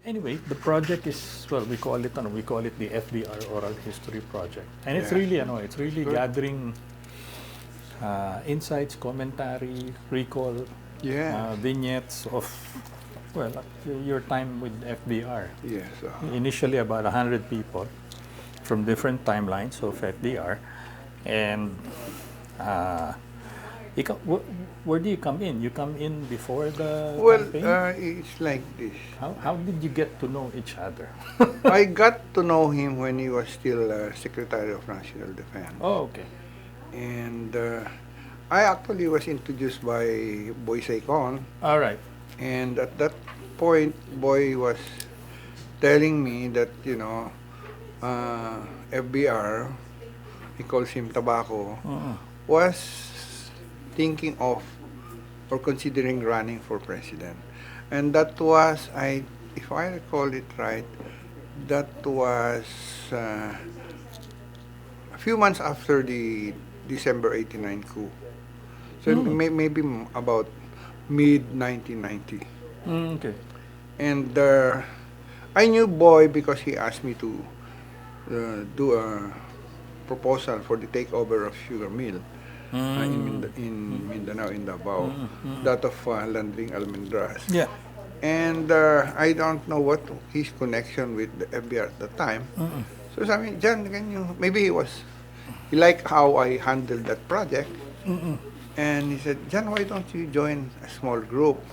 Anyway, the project is, well, we call it the FVR Oral History Project, and it's Yeah. really it's really Good. gathering insights, commentary, recall, Yeah. vignettes of, well, your time with FVR. Yes. Initially about 100 people from different timelines of FDR, and where do you come in? You come in before the Well, campaign? it's like this. How did you get to know each other? I got to know him when he was still Secretary of National Defense. Oh, okay. And I actually was introduced by Boy Saicon. All right. And at that point, Boy was telling me that, FBR, he calls him Tobacco, was thinking of or considering running for president. And that was, if I recall it right, that was a few months after the December 89 coup. So maybe about mid-1990. Okay. And I knew Boy because he asked me to do a proposal for the takeover of sugar mill in Mindanao, in Davao, that of Landing Almendras. Yeah. And I don't know what his connection with the FBR at the time. So I mean, John, maybe he liked how I handled that project. And he said, John, why don't you join a small group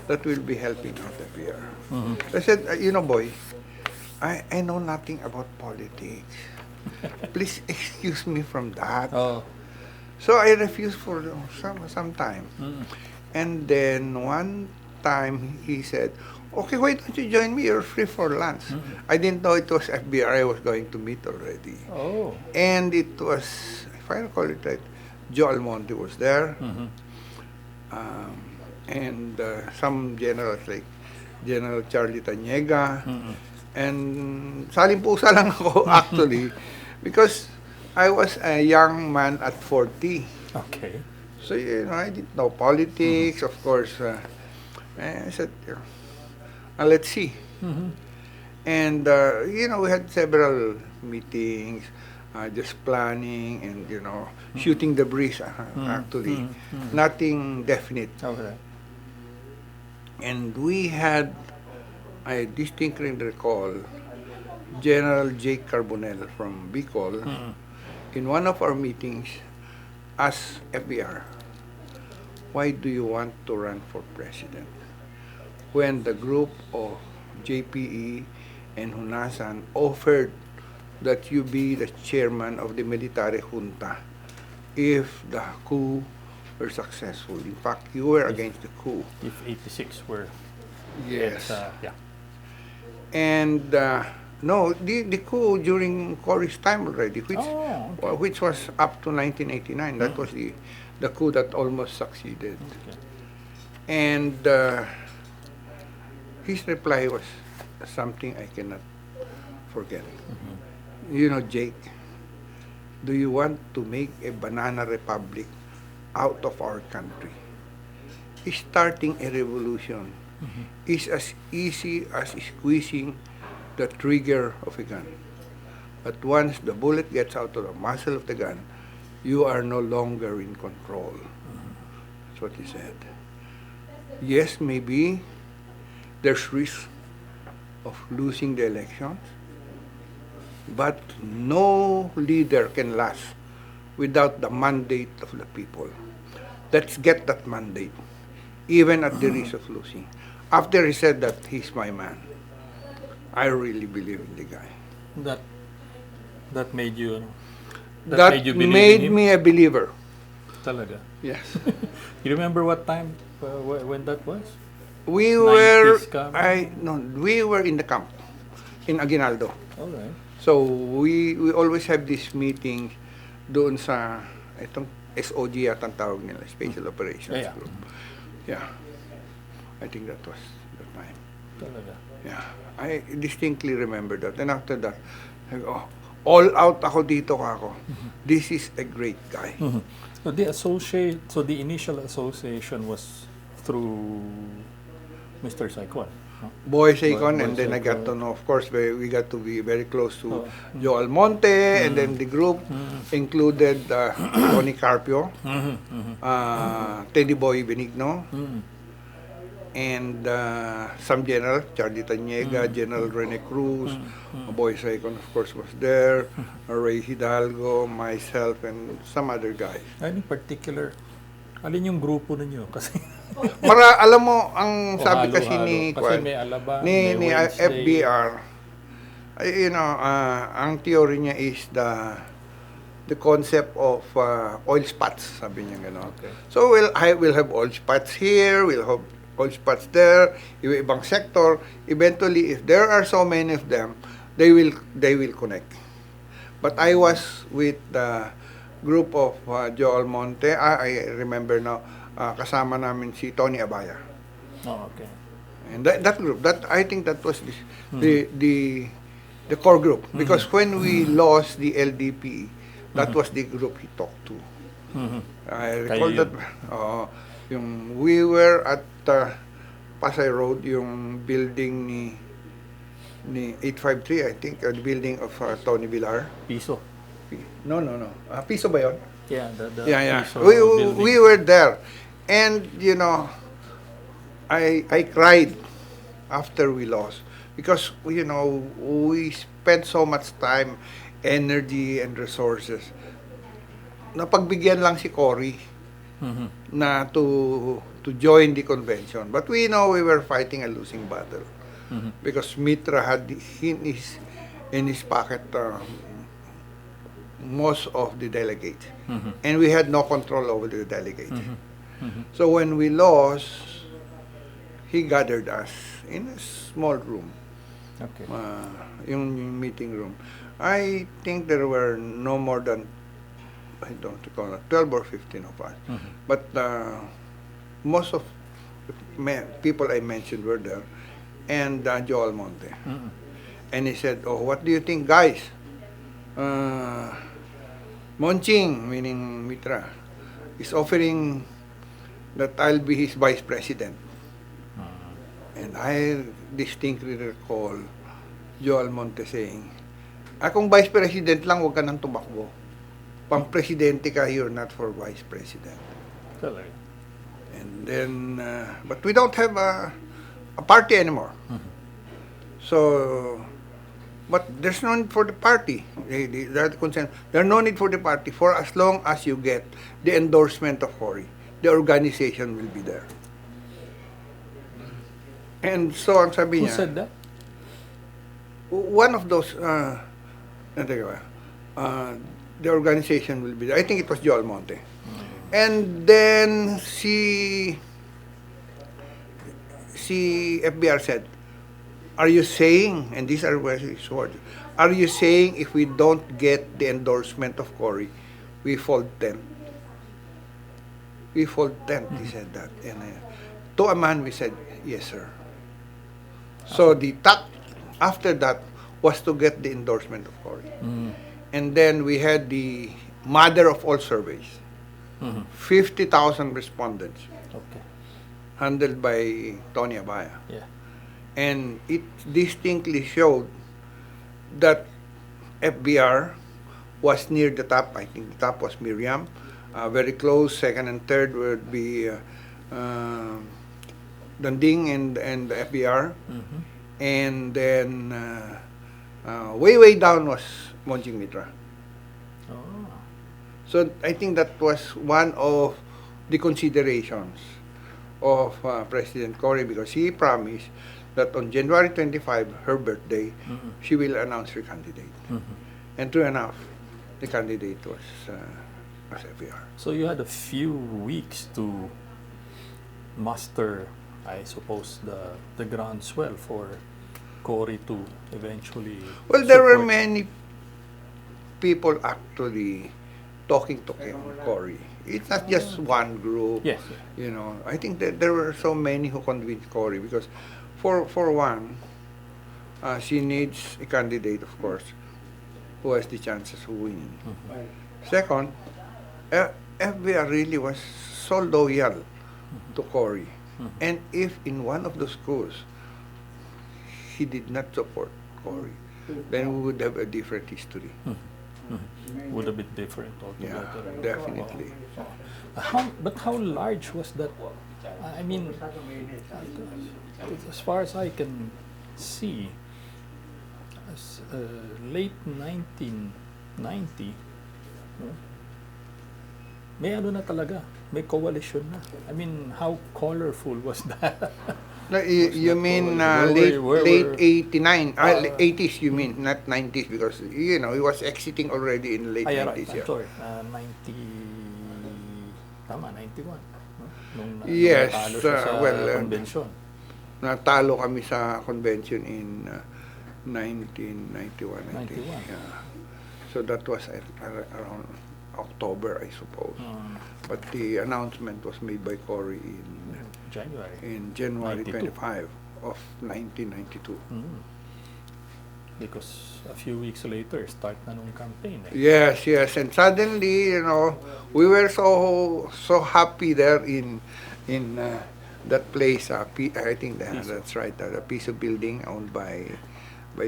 that will be helping out FBR? I said, Boy, I know nothing about politics. Please excuse me from that. Oh. So I refused for some time. And then one time he said, okay, why don't you join me? You're free for lunch. I didn't know it was FBR I was going to meet already. Oh. And it was, if I recall it right, Joe Almonte was there. And some generals like General Charlie Tanyega. And saling-pusa lang ako actually because I was a young man at 40. Okay. So, I didn't know politics, of course. And I said, let's see. And, we had several meetings, just planning and, shooting the breeze, actually. Nothing definite. Okay. And we had, I distinctly recall, General Jake Carbonell from Bicol, in one of our meetings, asked FBR, why do you want to run for president? When the group of JPE and Hunasan offered that you be the chairman of the military junta if the coup were successful. In fact, you were against the coup. If 86 were... Yes. Yeah. And no, the coup during Cory's time already, which was up to 1989. That was the coup that almost succeeded. Okay. And his reply was something I cannot forget. Jake, do you want to make a banana republic out of our country? Starting a revolution is as easy as squeezing the trigger of a gun. But once the bullet gets out of the muzzle of the gun, you are no longer in control. That's what he said. Yes, maybe there's risk of losing the elections, but no leader can last without the mandate of the people. Let's get that mandate, even at the risk of losing. After he said that, he's my man. I really believe in the guy. That made you... That made you believe made in him? me a believer. Talaga. Yes. You remember what time, when that was? We were, 90s camp? we were in the camp, in Aguinaldo. All right. So we always have these meetings doon sa, itong SOG yata ang tawag nila, Special Operations Group. Yeah. I think that was the time. Talaga. Yeah. I distinctly remember that. And after that, I go, all out ako dito kako. This is a great guy. So the initial association was through Mr. Saicon. Boy Secon, Boy and then I got to Secon. know, of course, we got to be very close to Oh. Joe Almonte, and then the group included Tony Carpio, Teddy Boy Benigno, and some general, Charlie Tanyega, General Rene Cruz, Boy Secon, of course, was there, Ray Hidalgo, myself, and some other guys. Ano in particular? Alin yung grupo ninyo? Kasi Alam mo, ang sabi kasi halo-halo. ni, Kasi may Alabang, ni may Wednesday. FVR, ang theory niya is the concept of oil spots, sabi niya gano'n. Okay. So we'll have oil spots here, we'll have oil spots there, ibang sector. Eventually, if there are so many of them, they will connect. But I was with the group of Joe Almonte. I remember now, kasama namin si Tony Abaya. Oh, okay. And that group, I think that was the core group. Because when we lost the LDP, that was the group he talked to. I recall Kayo that, we were at Pasay Road, yung building ni 853, I think, the building of Tony Villar. Piso. No. Piso ba yun? Yeah, the Yeah. Piso building. We were there. And, I cried after we lost. Because, we spent so much time, energy, and resources. Napagbigyan lang si Cory na to join the convention. But we know we were fighting a losing battle. Because Mitra had in his pocket most of the delegates. And we had no control over the delegates. So when we lost, he gathered us in a small room. Okay. Yung meeting room. I think there were no more than, I don't recall, 12 or 15 of us. But most of the people I mentioned were there, and Joe Almonte. And he said, "Oh, what do you think, guys? Monching," meaning Mitra, is offering that I'll be his vice president. And I distinctly recall Joe Almonte saying, "Akong vice president lang, huwag ka nang tumakbo. Pang-presidente ka, you're not for vice president." Talaga. And then, but we don't have a party anymore. So, but there's no need for the party. They're concerned. There's no need for the party for as long as you get the endorsement of Cory. The organization will be there. And so, ang sabi Who niya, said that? one of those, the organization will be there. I think it was Joel Monte. And then si FBR said, "Are you saying," and these are his words, "are you saying if we don't get the endorsement of Cory, we fold tent?" We fold tent, he said that. And to a man, we said, "Yes, sir." So the top after that was to get the endorsement of Cory. And then we had the mother of all surveys. 50,000 respondents, Okay. handled by Tony Abaya. Yeah. And it distinctly showed that FVR was near the top. I think the top was Miriam. Very close, second and third would be Danding and the FVR. And then way down was Monching Mitra. Oh. So I think that was one of the considerations of President Cory, because he promised that on January 25, her birthday, she will announce her candidate. And true enough, the candidate was FVR. So you had a few weeks to muster, I suppose, the groundswell for Cory to eventually. Well, there were support. many people actually talking to Cory. It's not just one group. Yes. You know, I think that there were so many who convinced Cory, because for one, she needs a candidate, of course, who has the chances of winning. Second, FVR really was so loyal to Cory. And if in one of the schools, he did not support Cory, then we would have a different history. Would have been different Yeah, altogether. definitely. But how large was that? I mean, as far as I can see, late 1990, no? May ano na talaga, may coalition na. I mean, how colorful was that? No, you mean late 89, 80s you mean, not 90s, because, he was exiting already in late Ay, right, 90s. I'm sorry, 91. No? Nung Yes, natalo siya sa convention. Natalo kami sa convention in 1991, I think. 91. Yeah. So that was around October, I suppose. But the announcement was made by Cory in January 92. 25 of 1992. Because a few weeks later, start na nung campaign. Yes, and suddenly, we were so happy there in that place. I think that's right, the Piso building owned by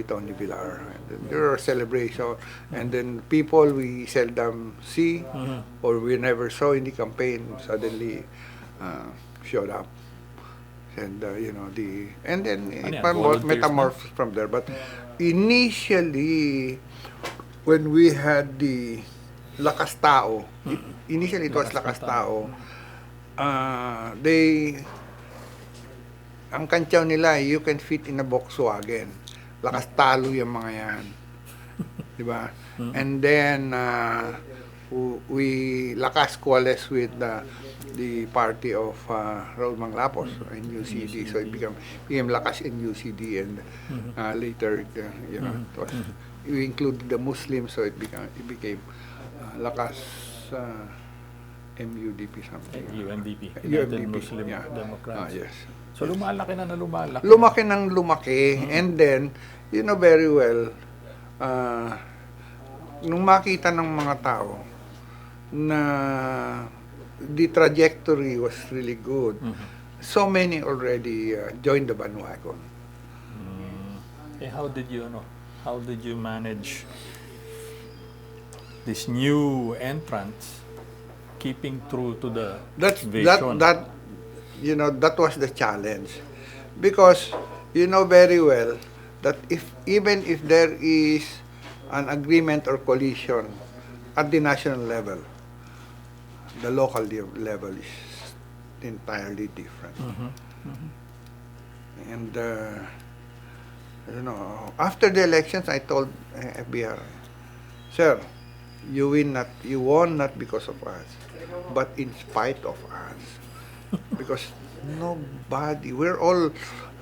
Tony Villar. And then there were celebrations, and then people we seldom see or we never saw in the campaign suddenly showed up. And and then it metamorphosed from there. But initially, when we had the Lakas Tao, initially it was Lakas Tao, ang kantyaw nila, you can fit in a Volkswagen. Lakas talo yung mga yan. Di ba? And then, we Lakas coalesced with the party of Raul Manglapos in UCD. So it became Lakas in UCD, and later, we included the Muslims, so it became Lakas MUDP something. UMDP, United UMDP, Muslim Democrats. Yes. So lumalaki na lumalaki. Lumaki ng lumaki, and then, very well, nung makita ng mga tao na the trajectory was really good, so many already joined the bandwagon. How did you manage this new entrants keeping true to the vision? That was the challenge, because very well that even if there is an agreement or coalition at the national level, the local level is entirely different. And after the elections, I told FVR, sir, you won not because of us, but in spite of us. Because we're all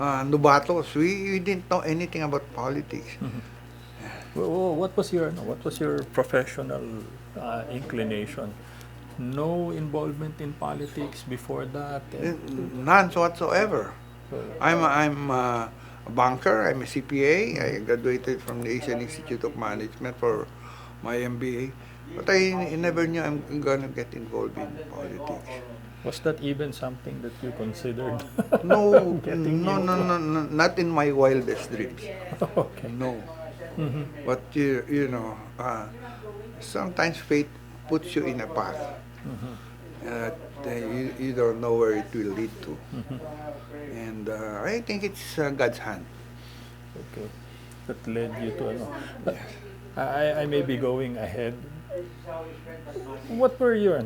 novatos. We didn't know anything about politics. What was your professional inclination? No involvement in politics before that? None whatsoever. I'm a banker. I'm a CPA. I graduated from the Asian Institute of Management for my MBA. But I never knew I'm going to get involved in politics. Was that even something that you considered? No, not in my wildest dreams. Okay. No. But sometimes fate puts you in a path that you don't know where it will lead to. And I think it's God's hand. Okay. That led you to I may be going ahead. What were your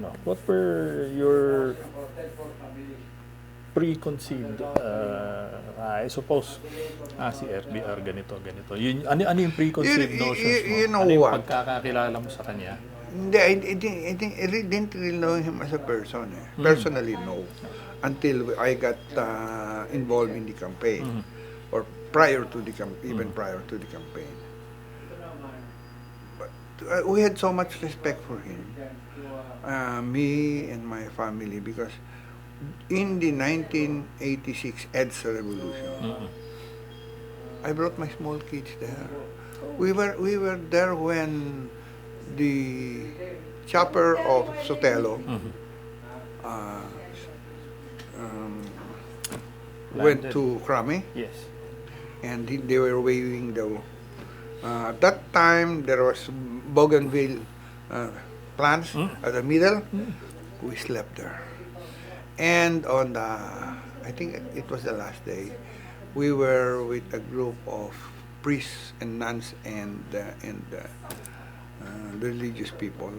preconceived, I suppose, si FVR ganito. Ano yung preconceived notions mo? Ano yung pagkakakilala mo sa kanya? I didn't really know him as a person. Personally, no. Until I got involved in the campaign, or prior to the campaign. But we had so much respect for him, me and my family, because in the 1986 EDSA revolution, I brought my small kids there. We were there when the chopper of Sotelo went to Krami. Yes. and they were waving the. At that time, there was bougainville plants at the middle. We slept there, and on the, I think it was the last day, we were with a group of priests and nuns and religious people.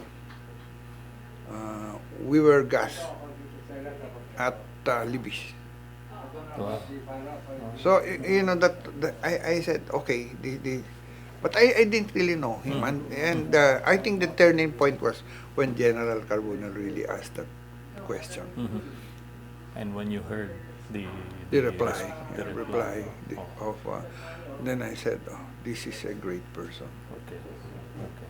We were gassed at Libis. Wow. So that I said okay, but I didn't really know him, and I think the turning point was when General Carbonell really asked that question. And when you heard the The reply, the reply Oh, of then I said, oh, this is a great person. okay. Okay.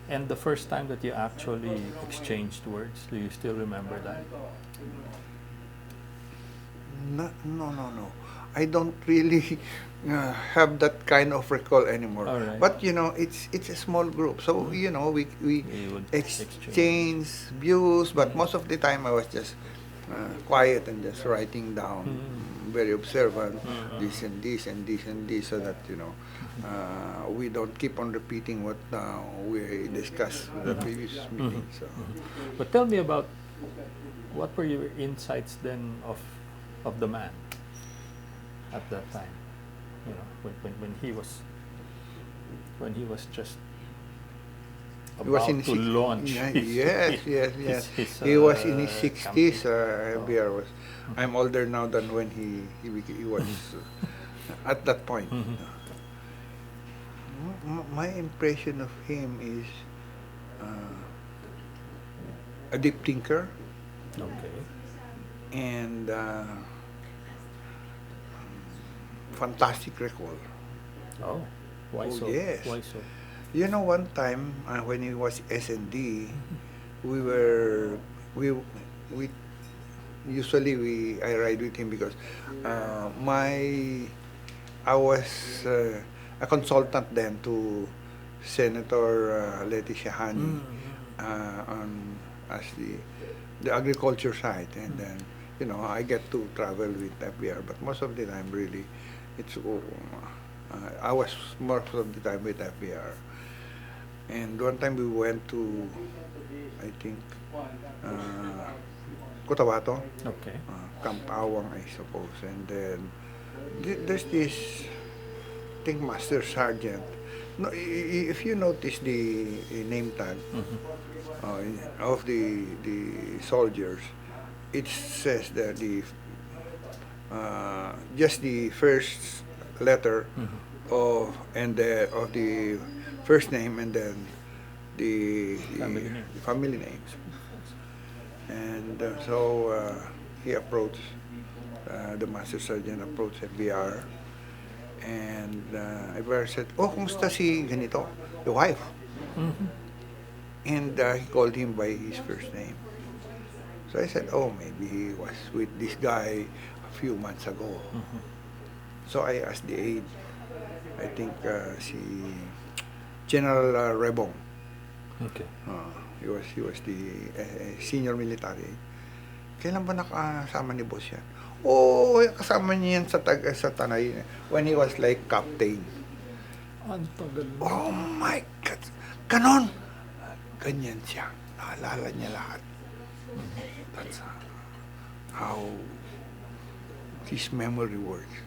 And the first time that you actually exchanged words, do you still remember that? No, no, no, no. I don't really have that kind of recall anymore. All right. But it's a small group, so we You would exchange views. But most of the time, I was just quiet and just writing down, very observant, this and this and this and this, so that we don't keep on repeating what we discussed in the previous meeting. So. But tell me about what were your insights then of the man at that time? You know, when he was just He was about in to launch. yes. He was in his 60s. FVR was. I'm older now than when he was at that point. My impression of him is a deep thinker Okay. and fantastic recall. Oh, why Oh, so? yes. Why so? One time when he was S&D, we usually I ride with him because I was a consultant then to Senator Leticia Hani on as the agriculture side, and then I get to travel with FVR, but most of the time really it's I was most of the time with FVR. And one time we went to, I think, Cotabato, Okay. Camp Awang, I suppose. And then there's this, I think, Master Sergeant. No, if you notice the name tag of the soldiers, it says that just the first letter of the first name, and then the family names. And so he approached, the Master Sergeant approached FVR, and FVR said, oh, kumusta si ganito, the wife? And he called him by his first name. So I said, oh, maybe he was with this guy a few months ago. So I asked the aide, I think si General Rebong. Okay. He was the senior military. Kailan ba nakasama ni boss yan? Oh, kasama niya yan sa Tanay when he was like captain. Ang tagal na. Oh my God! Ganon! Ganyan siya. Naalala niya lahat. That's how his memory works.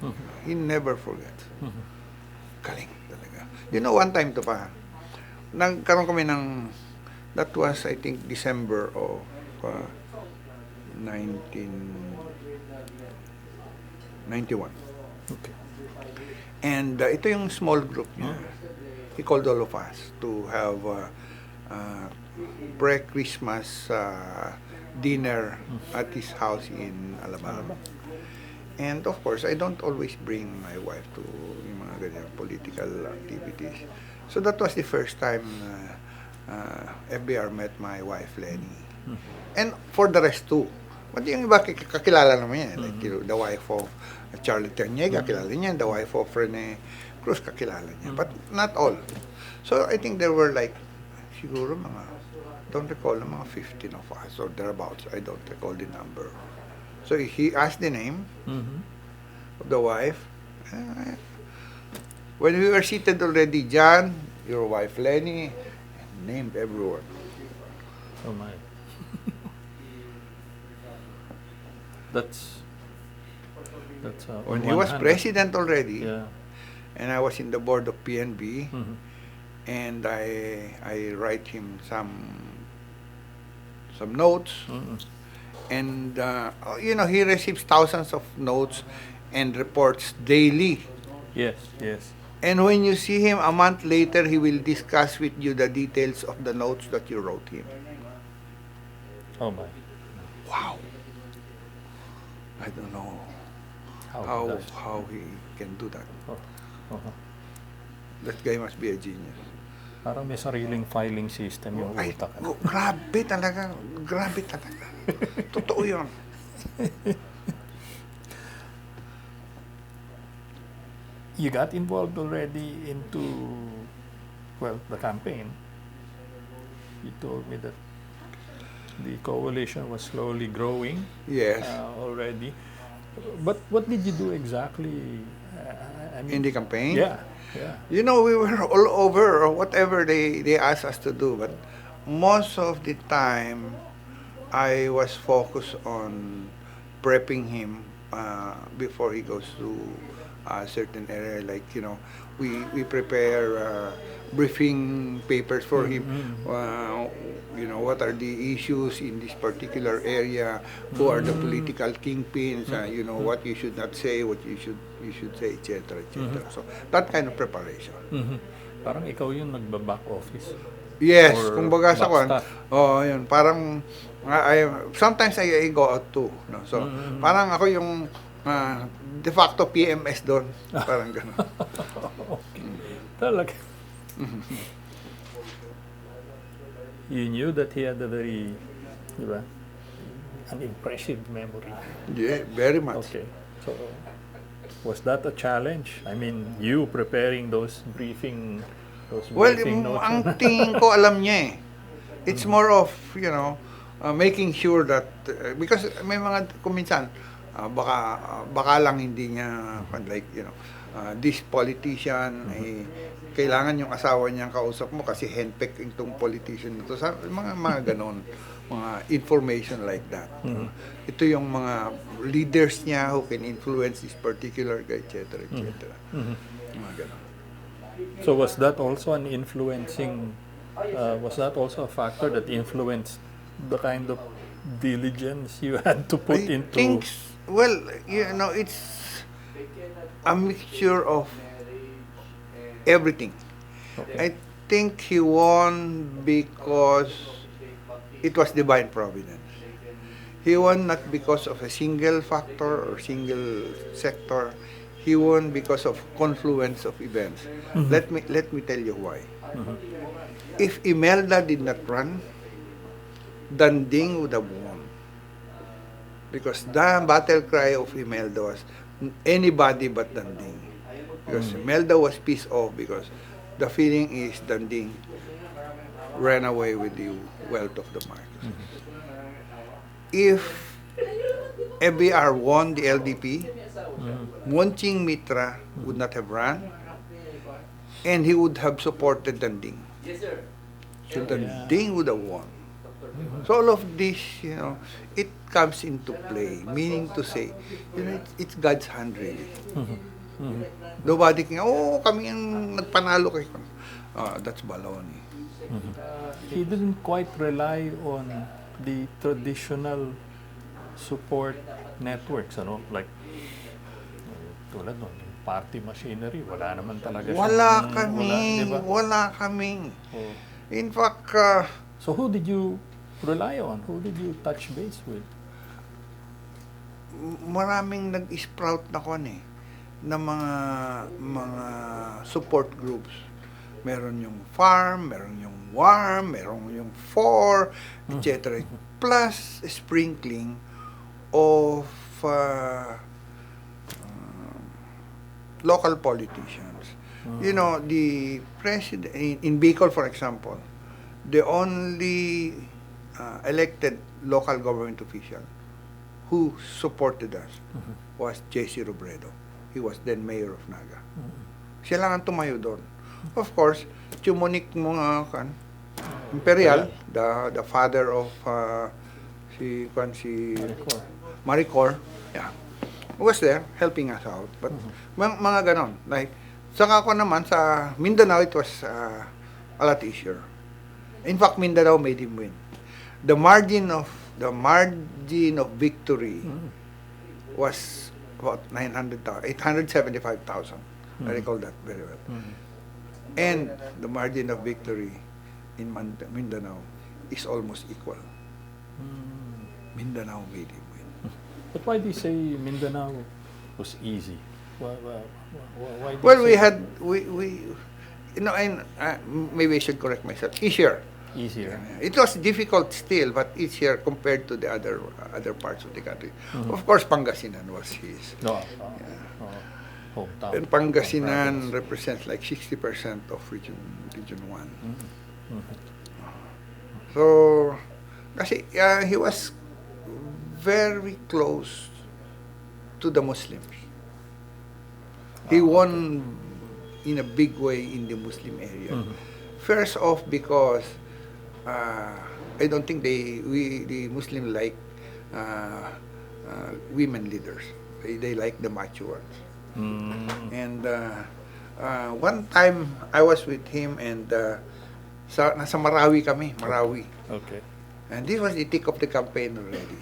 He never forgets. Galing talaga. One time to pa, nagkaroon kami ng, that was I think December of 1991. Okay. And ito yung small group niya. He called all of us to have pre-Christmas dinner at his house in Alabang. And of course, I don't always bring my wife to yung mga ganyan political activities. So that was the first time FBR met my wife, Lenny. And for the rest too. But yung iba, kakilala naman yan. Like the wife of Charlie Tanyega, kakilala niya. The wife of Rene Cruz, kakilala niya. But not all. So I think there were like, siguro mga, don't recall, mga 15 of us or thereabouts. I don't recall the number. So he asked the name of the wife. When we were seated already, John, your wife Lenny, named everyone. Oh my. That's When on he one was hand, president already, yeah. and I was in the board of PNB, Mhm. and I write him some notes, Mm-mm. and he receives thousands of notes and reports daily. Yes, yes. And when you see him a month later, he will discuss with you the details of the notes that you wrote him. Oh my. Wow. I don't know How how does? how he can do that. Oh. Uh-huh. That guy must be a genius. Parang may sariling filing system yung Ay, utak. grabe talaga. Grabe talaga. Totoo yun. You got involved already into, well, the campaign. You told me that the coalition was slowly growing Yes. already. But what did you do exactly? I mean, In the campaign? yeah, yeah. You know, we were all over or whatever they asked us to do, but most of the time I was focused on prepping him before he goes to a certain area. Like, we prepare briefing papers for him. What are the issues in this particular area? Who are the political kingpins? What you should not say, what you should say, etc., etc. So that kind of preparation. Mhm. Parang ikaw yung nagba-back office. Yes, Or kumbaga sa kwan. backstaff. Oh, yun, parang sometimes I go out too, no. So, parang ako yung de facto PMS doon, parang gano'n. Okay. Talaga. You knew that he had a very, di ba, an impressive memory. Yeah, very much. Okay. So, was that a challenge? I mean, you preparing those briefing Well, notes. ang tingin ko alam niya eh. It's more of, making sure that because may mga kuminsan baka lang hindi niya like, this politician kailangan yung asawa niyang kausap mo kasi handpick itong politician na to. Mga ganon, mga information like that. Ito yung mga leaders niya who can influence this particular guy, etc., etc. Mga ganon. So was that also an influencing? Was that also a factor that influenced the kind of diligence you had to put I into? think, well, it's a mixture of everything. Okay. I think he won because it was divine providence. He won not because of a single factor or single sector. He won because of confluence of events. Let me tell you why. If Imelda did not run, Danding would have won. Because the battle cry of Imelda was anybody but Danding. Because Imelda was pissed off because the feeling is Danding ran away with the wealth of the Marcos. If FVR won the LDP, Monching Mitra would not have run, and he would have supported Danding. So Danding would have won. So all of this, it comes into play, meaning to say, it's God's hand really. Nobody can, kami yung nagpanalo kay. That's baloney. He didn't quite rely on the traditional support networks, like tulad nun, yung party machinery, wala naman talaga Wala siyang, diba? wala kaming. Oh. In fact, So who did you rely on? Who did you touch base with? maraming nag-sprout na na mga support groups. Meron yung farm, meron yung warm, meron yung for, etc. Plus sprinkling of local politicians. The president in Bicol, for example, the only elected local government official who supported us was J.C. Robredo. He was then mayor of Naga. Siya lang ang tumayo doon. Of course, Chumunik mga Imperial, the father of si Maricor, yeah, was there helping us out. But mga ganon, like saka ako naman sa Mindanao, it was a lot easier. In fact, Mindanao made him win. The margin of victory was about 875,000. I recall that very well. And the margin of victory in Mindanao is almost equal. Mindanao made him win. But why do you say Mindanao was easy? Why do Well, you we say had you know, and maybe I should correct myself. Easier. easier? It was difficult still, but easier compared to the other parts of the country. Of course, Pangasinan was his. No, hometown. And Pangasinan province. represents like 60% of Region 1. So, kasi he was very close to the Muslims. He won in a big way in the Muslim area. First off, because I don't think the Muslim like women leaders. They like the macho ones. And one time I was with him and nasa Marawi kami, Marawi. Okay. And this was the thick of the campaign already.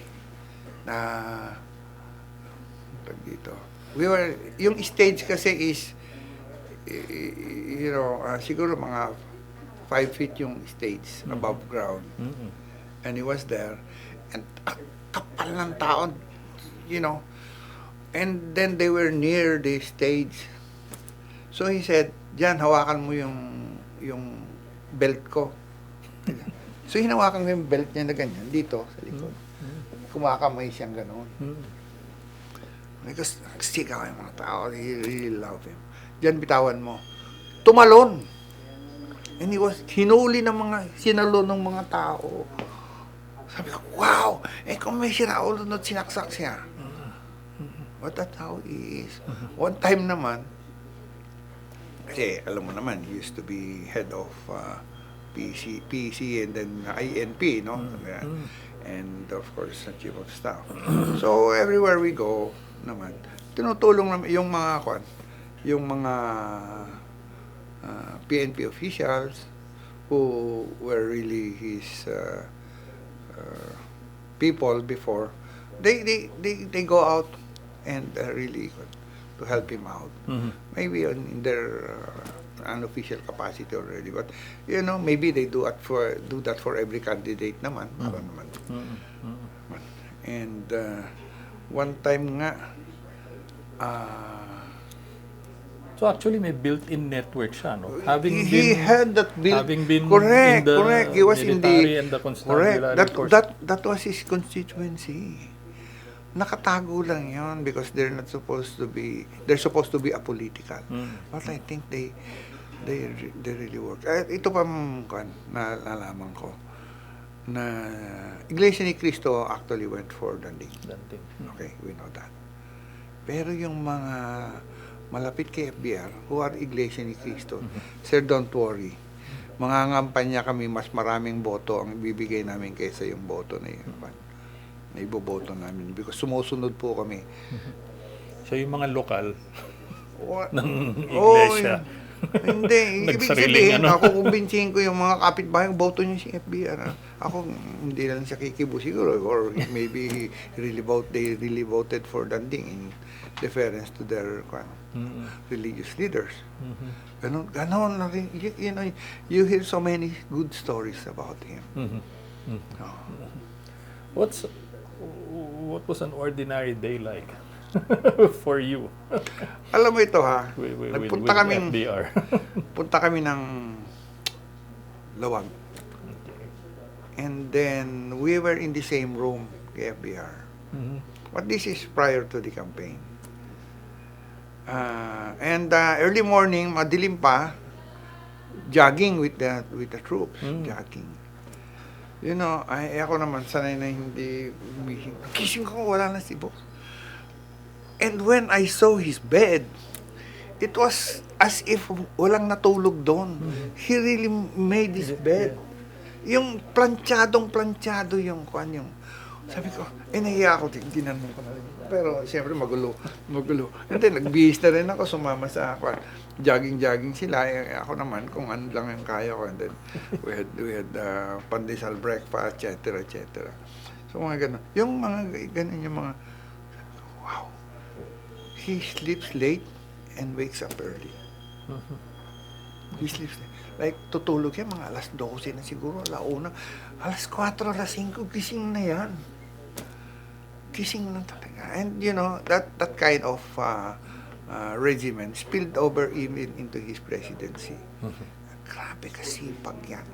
Dito. Yung stage kasi is, you know, siguro mga 5 feet yung stage above ground. And he was there. And kapal ng taon, you know. And then they were near the stage. So he said, "Diyan, hawakan mo yung belt ko." So hinawakan ko yung belt niya na ganyan, dito, sa likod. Kumakamay siyang gano'n. Because nagsigaw yung mga tao, they really love him. Diyan, bitawan mo. Tumalon! And hinuli ng sinalo ng mga tao. Sabi ko, wow! Kung may sinaulo na sinaksak siya. But that's how he is. One time naman, kasi alam mo naman, he used to be head of PC and then INP, no? And of course, chief of staff. So everywhere we go naman, tinutulong naman yung mga PNP officials who were really his people before. They go out and really to help him out. Maybe in their unofficial capacity already, but you know, maybe they do that for every candidate naman. Para naman. And one time nga, So actually may built-in network siya, no? He had that built. Having been correct, in the correct. He was in military the and the constabulary force. that was his constituency. Nakatago lang yon because they're supposed to be apolitical. But I think they really work. Ito pa nalaman ko na Iglesia ni Cristo actually went for Danding. Okay, we know that. Pero yung mga malapit kay FVR who are Iglesia ni Cristo, sir, don't worry. Mangangampanya kami, mas maraming boto ang bibigay namin kaysa yung boto na yun. Na iboboto namin because sumusunod po kami. So yung mga lokal ng Oh, iglesia. hindi. Ibig sabihin, ako kumbinsihin ko yung mga kapitbahay, boto niyo si FBR. Ako, hindi lang siya kikibo siguro. Or maybe they really voted for Danding in deference to their religious leaders. Ganon na rin. You know, you hear so many good stories about him. What was an ordinary day like for you? Alam mo ito ha, Nagpunta kaming FVR. punta kami ng Lawag. And then we were in the same room kay FVR. But this is prior to the campaign. And early morning, madilim pa, jogging with the troops, jogging. You know, ako naman sanay na hindi gising ko, wala na si boss. And when I saw his bed, it was as if walang natulog doon. He really made his bed. Yung planchadong-planchado yung kwan yung. Sabi ko, nahiya ako, ginanong ko na rin. Pero siyempre magulo. And then nagbihis na rin ako, sumama sa kwan. Jogging sila. Ako naman, kung ano lang yung kaya ko. And then we had pandesal breakfast, etc. So mga ganun. Yung mga ganun yung mga, wow. He sleeps late and wakes up early. He sleeps late. Like, tutulog yan, mga alas 12 na siguro, alauna. Alas 4, alas 5, gising na yan. Gising na talaga. And, you know, that kind of regimen spilled over even into his presidency. Grabe, kasipag yan.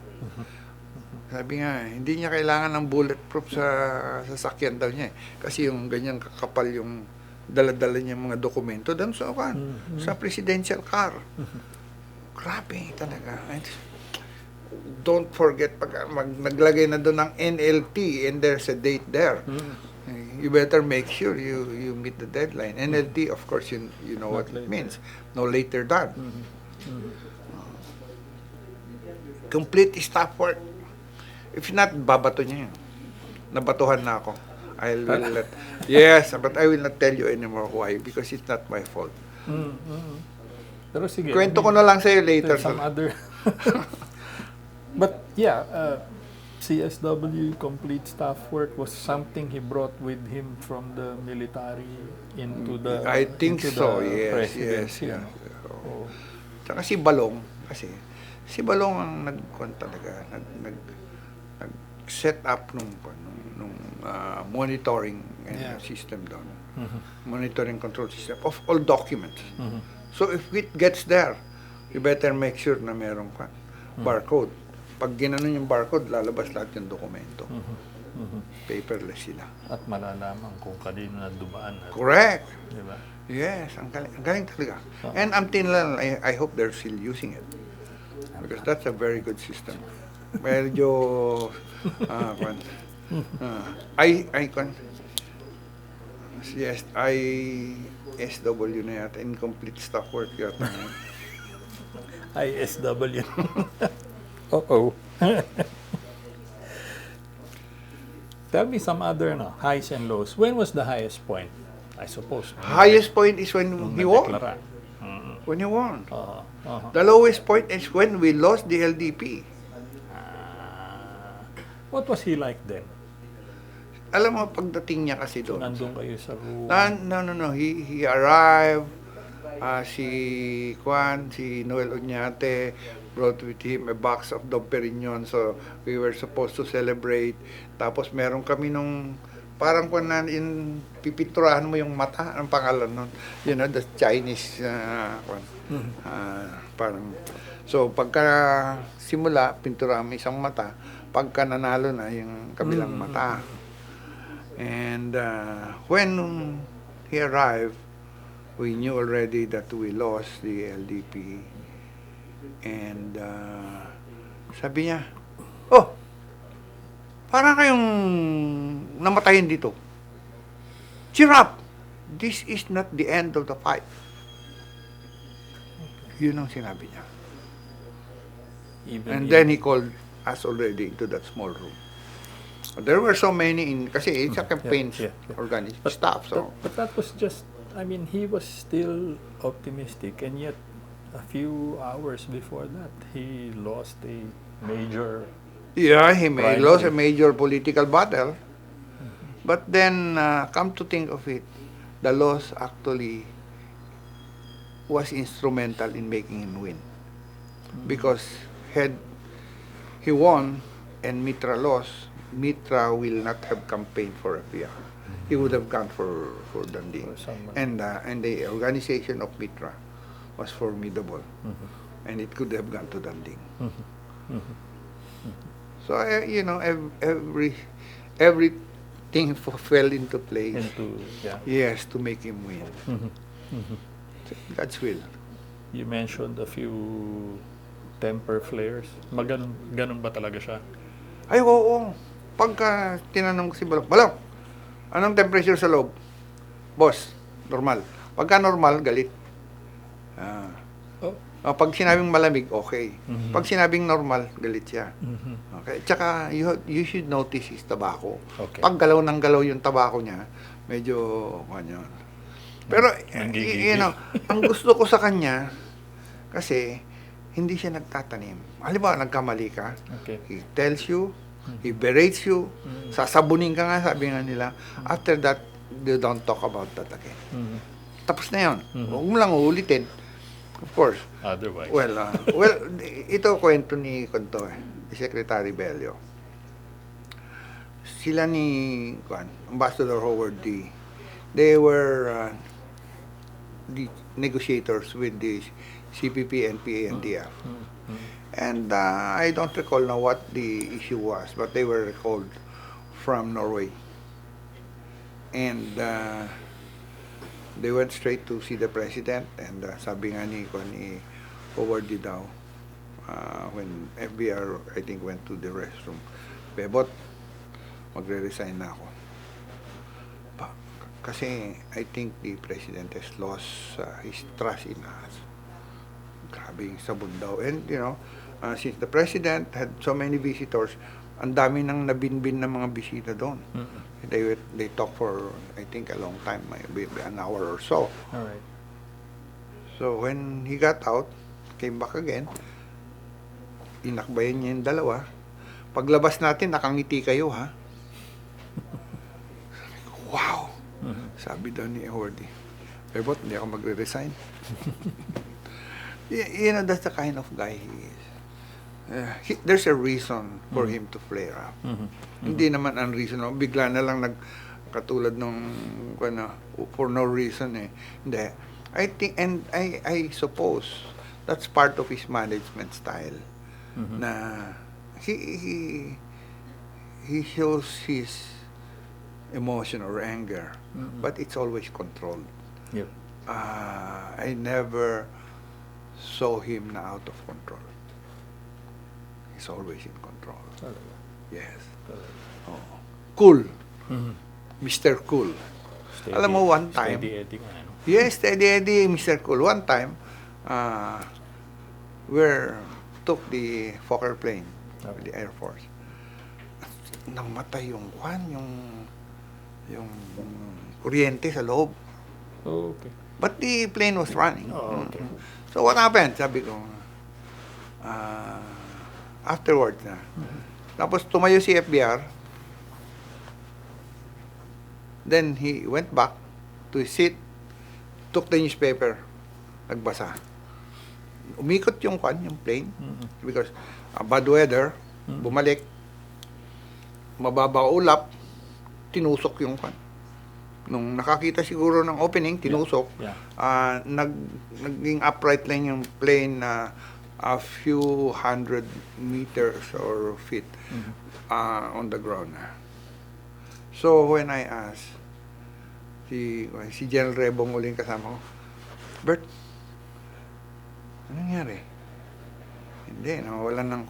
Sabi nga, hindi niya kailangan ng bulletproof sa sasakyan daw niya. Kasi yung ganyang kakapal yung dala-dala niya mga dokumento doon sa presidential car. Grabe talaga. Don't forget, pag naglagay na doon ng NLT and there's a date there, you better make sure you meet the deadline. NLT, of course, you know what it means. No later than. Complete staff work. If not, babato niya yun. Nabatuhan na ako. Yes, but I will not tell you anymore why, because it's not my fault. Pero sige. Kwento ko na lang sa'yo later. Some other. But yeah, CSW complete staff work was something he brought with him from the military into the I think into so. the Yes. presidency. Oh. Tsaka si Balong ang talaga nag set up nung monitoring system doon. Monitoring control system of all documents. So if it gets there, you better make sure na meron ka barcode. Pag ginanon yung barcode, lalabas lahat yung dokumento. Paperless sila. At malalaman kung kanino na dumaan. Correct. Diba? Yes, ang galing talaga. And until now, I hope they're still using it. Because that's a very good system. Medyo, yes, ISW na yata, incomplete staff work yata. ISW. Uh-oh. Tell me some other highs and lows. When was the highest point? I suppose. Highest point is when he won. When he won. The lowest point is when we lost the LDP. What was he like then? Alam mo, pagdating niya kasi doon. Nandun kayo sa room. No. He arrived. Si Noel Oñate brought with him a box of Dom Perignon. So, we were supposed to celebrate. Tapos, meron kami nung parang pipinturahan mo yung mata. Anong pangalan nun? You know, the Chinese parang. So, pagka simula, pinturahan mo isang mata. Pagka nanalo na yung kabilang mata. And when he arrived, we knew already that we lost the LDP. And sabi niya, parang kayong namatayin dito. Cheer up! This is not the end of the fight. Yun ang sinabi niya. And then he called us already into that small room. There were so many kasi it's a campaign organized staff. So. But that was just, he was still optimistic, and yet a few hours before that, he lost a major... Yeah, he lost a major political battle. But then, come to think of it, the loss actually was instrumental in making him win. Because had he won and Mitra lost, Mitra will not have campaigned for FVR. He would have gone for Danding. And the organization of Mitra was formidable. And it could have gone to Danding. So, everything fell into place. Yes, to make him win. God's will. You mentioned a few temper flares. Ganun ba talaga siya? Ay, oo. Pagka tinanong ko si Balong, anong temperature sa loob? Boss, normal. Pagka normal, galit. Ah. Oh. Pag sinabing malamig, okay. Mhm. Pag sinabing normal, galit siya. Mhm. Okay. Tsaka, you should notice his tobacco. Okay. Pag galaw ng galaw yung tobacco niya, medyo, ano. Pero, Nanggigigil. ang gusto ko sa kanya, kasi, hindi siya nagtatanim. Halimbawa, nagkamali ka, Okay. he tells you, he berates you, sasabunin ka nga, sabi nga nila. After that, you don't talk about that again. Mhm. Tapos na yun. Huwag mo lang uulitin. Of course. Otherwise. Well, ito kwento ni Secretary Bello. Sila ni Ambassador Howard D. They were the negotiators with the CPP and PANDF. And I don't recall now what the issue was, but they were recalled from Norway. And they went straight to see the president, and sabi nga ni Howard D. daw, when FVR, I think, went to the restroom, Bebot, magre-resign na ako. Kasi I think the president has lost his trust in us. Grabe yung sabon daw. And, since the president had so many visitors, ang dami nang nabinbin ng mga bisita doon. They talked for, I think, a long time, maybe an hour or so. All right. So when he got out, came back again, inakbayan niya yung dalawa. Paglabas natin, nakangiti kayo, ha? Wow! Sabi daw ni Howard, Bebot, hindi ako magre-resign. That's the kind of guy he is. There's a reason for him to flare up. Hindi naman unreasonable. Bigla na lang katulad nung for no reason eh. Hindi. I think, and I suppose that's part of his management style. Na he shows his emotion or anger, but it's always controlled. Yep. I never saw him na out of control. He's always in control. Talaga. Yes. Talaga. Oh. Cool. Mhm. Mr. Cool. Steady- Alam mo, one time, Steady Eddie nga, ano? yes, steady Eddie, Mr. Cool. One time, we took the Fokker plane with the Air Force. Namatay yung kuryente sa loob. Oh, okay. But the plane was running. Oh, okay. So what happened? Sabi ko, afterwards na. Tapos tumayo si FBR. Then he went back to his seat, took the newspaper, nagbasa. Umikot yung plane, because bad weather, bumalik, mababa ulap, tinusok yung Nung nakakita siguro ng opening, tinusok. Yeah. Naging upright lang yung plane na a few hundred meters or feet on the ground. So when I asked si General Rebong uling kasama ko, Bert, anong nangyari? Hindi, nawalan ng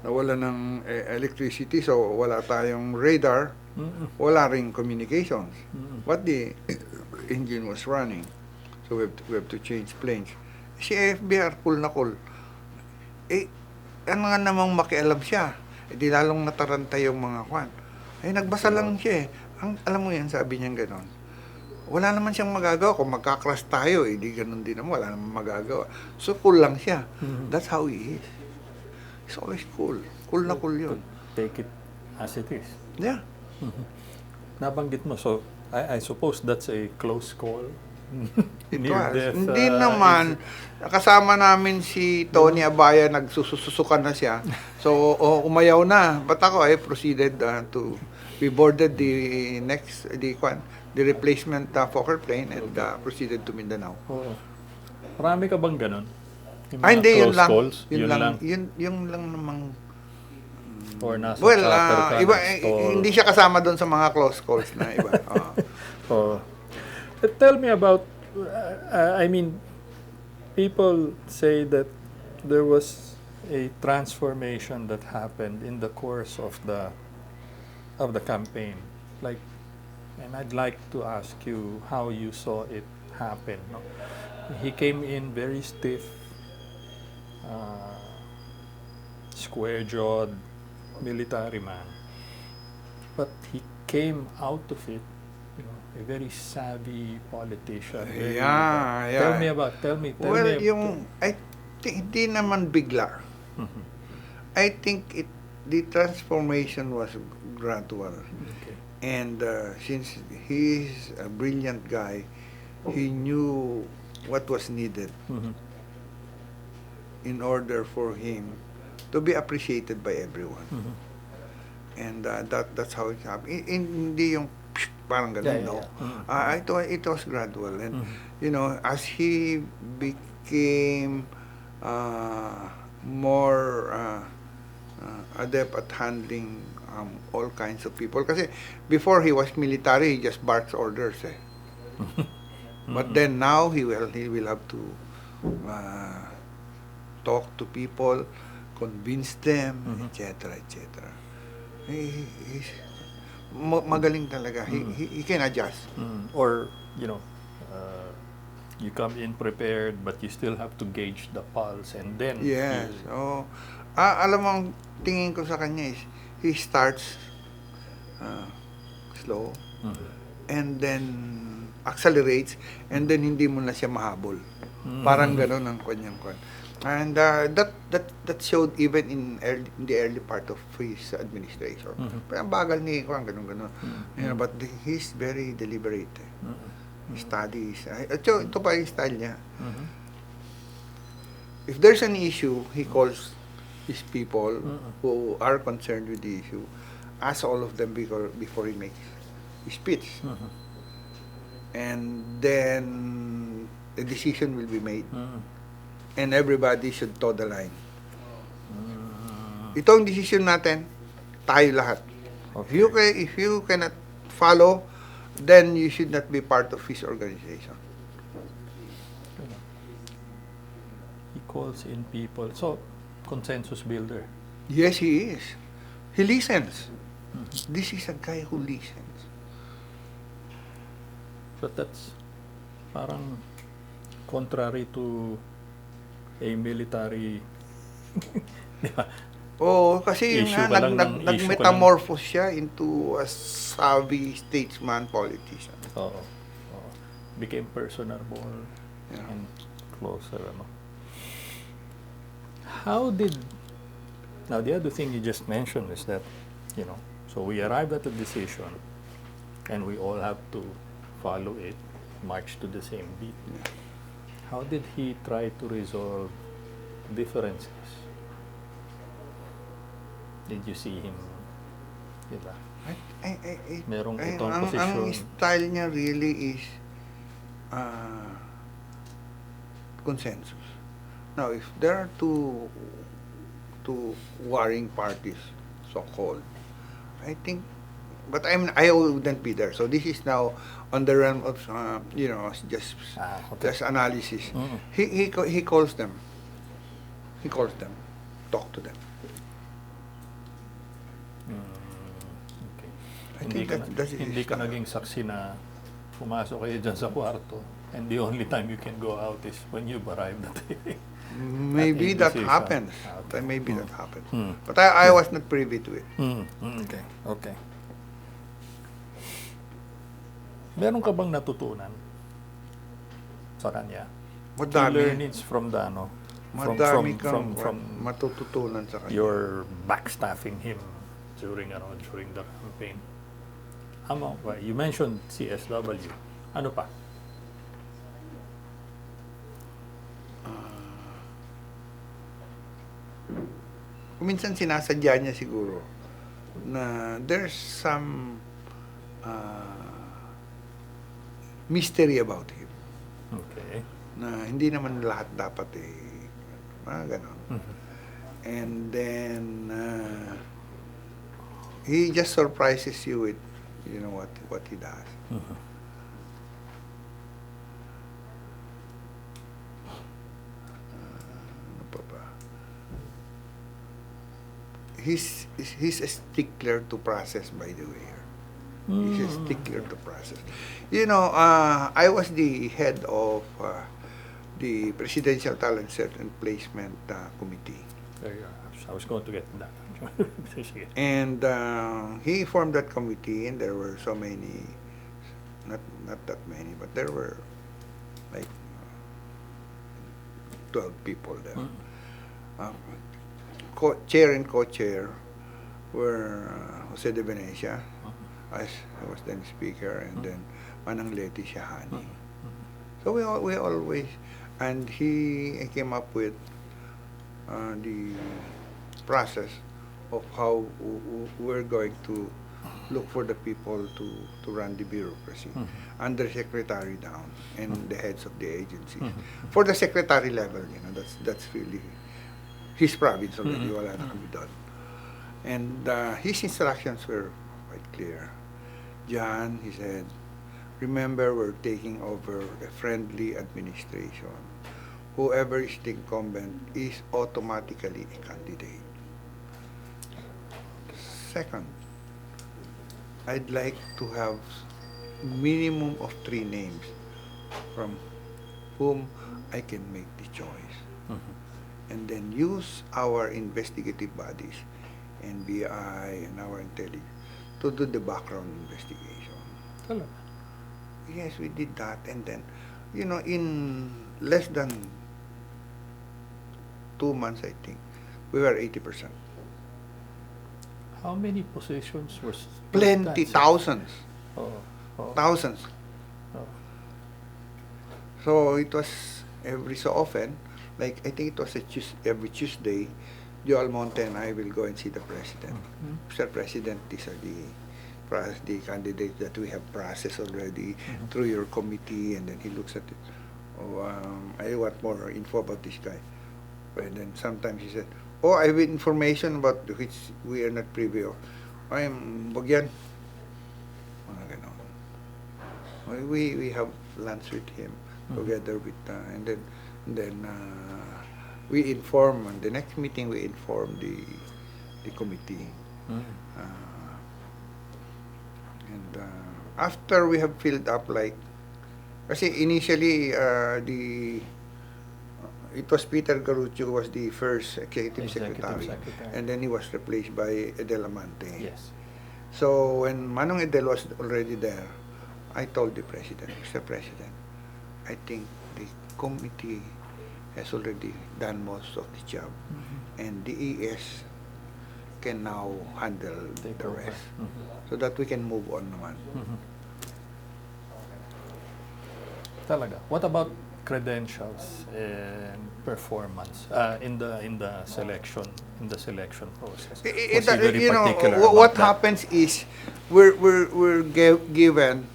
nawalan ng electricity, so wala tayong radar, wala ring communications. But the engine was running, so we have to change planes. Si FBR, cool na cool. Ano nga namang makialam siya? Di lalong nataranta yung mga nagbasa lang siya alam mo yan, sabi niya gano'n. Wala naman siyang magagawa. Kung magka-crash tayo, di ganun din naman. Wala naman magagawa. So, cool lang siya. That's how he is. He's always cool. Cool na cool yun. Take it as it is. Yeah. Nabanggit mo, so I suppose that's a close call. It was. Near-death, Hindi naman. Kasama namin si Tony Abaya, nagsususukan na siya. So, umayaw na. But ako, I proceeded we boarded the replacement Fokker plane and proceeded to Mindanao. Oo. Marami ka bang ganun? Yung mga Hindi, yun close lang. calls? Yun lang namang. Or nasa Well, chopper ka, iba, nag-stall? hindi siya kasama doon sa mga close calls na iba. Oh. Tell me about, I mean, people say that there was a transformation that happened in the course of the campaign. And I'd like to ask you how you saw it happen. No? he came in very stiff, uh, square-jawed military man, but he came out of it, a very savvy politician. Very, Yeah, Tell yeah. me about. Tell me. Well, I think hindi naman bigla. Mhm. I think the transformation was gradual. Okay. And since he's a brilliant guy, he knew what was needed Mhm. in order for him to be appreciated by everyone. Mhm. And that's how it happened. Hindi yung parang ganun, Yeah, no? yeah. It was gradual. And, Mhm. as he became more adept at handling all kinds of people. Kasi before he was military, he just barks orders, eh. But then now he will have to talk to people, convince them, Mhm. etc., etc. He's magaling talaga. He can adjust. Or, you come in prepared, but you still have to gauge the pulse, and then Yes. you, Alam mo, ang tingin ko sa kanya is, he starts slow, Mhm. and then accelerates, and then hindi mo na siya mahabol. Parang gano'n ang kanyang kwan. And that showed even in the early part of his administration. Parang bagal ni Kwan, gano'n. But he's very deliberate. He studies. Ito pa yung style niya. If there's an issue, he calls his people who are concerned with the issue, asks all of them before he makes his speech. And then the decision will be made. And everybody should toe the line. Ito ang decision natin, tayo lahat. Okay. If you cannot follow, then you should not be part of his organization. He calls in people. So, consensus builder. Yes, he is. He listens. This is a guy who listens. But that's parang contrary to a military, di ba? Kasi Issue ka lang ng- nag-metamorphose siya into a savvy statesman, politician. Oo. Became personable Yeah. and closer, How did... Now, the other thing you just mentioned is that, so we arrived at a decision and we all have to follow it, march to the same beat. How did he try to resolve differences? Did you see him, diba? Merong itong Ang posisyon. style niya really is consensus. Now, if there are two warring parties, so-called, I think, but I wouldn't be there. So this is now on the realm of just Okay. just analysis. Mm. He calls them. He calls them. Talk to them. Okay. I think that's Hindi ka naging saksi na pumasok kayo dyan sa kwarto and the only time you can go out is when you've arrived at Maybe that indecision. happens. Okay. Maybe that happens. Mm. But I was not privy to it. Okay. Meron ka bang natutunan sa kanya? Madami. Learnings from the, Madami kang from matututunan sa kanya. your backstaffing him during the campaign. You mentioned CSW. Ano pa? Minsan sinasadya niya siguro na there's some mystery about him. Okay. Na hindi naman lahat dapat ganon. And then he just surprises you with what he does. Ano pa ba? He's a stickler to process, by the way. He's a stickler to process. I was the head of the Presidential Talent Search and Placement Committee. There you are. I was going to get to that. Sige. And he formed that committee, and there were so many, not that many, but there were like 12 people there. Chair and co-chair were Jose de Venecia, as I was then speaker, and then Manang Leti Shahani. So we always, and he came up with the process of how we're going to look for the people to run the bureaucracy, undersecretary down, and the heads of the agencies. For the secretary level, that's really his province already, wala na kami doon. And his instructions were quite clear. John, he said, remember, we're taking over a friendly administration. Whoever is the incumbent is automatically a candidate. Second, I'd like to have minimum of 3 names from whom I can make the choice. And then use our investigative bodies, NBI and our intelligence, to do the background investigation. Talaga? Yes, we did that. And then, in less than 2 months, I think, we were 80%. How many positions were Plenty, thousands. Thousands. Oh. So it was every so often, like I think it was every Tuesday, Joel Monte and I will go and see the president. Mr. President, these are the candidates that we have processed already through your committee, and then he looks at it. Oh, I want more info about this guy. And then sometimes he said, oh, I have information about which we are not privy of. Wag yan. Mga ganon. We have lunch with him together with, and then we inform, on the next meeting we inform the committee. And after we have filled up, like, kasi initially it was Peter Garuccio who was the first executive secretary, and then he was replaced by Edel Amante. Yes. So when Manong Edel was already there, I told the president, Mr. President, I think the committee has already done most of the job, and the ES can now handle the rest, so that we can move on naman. Talaga. What about credentials and performance in the selection process? Was he very particular about what that? happens is we're given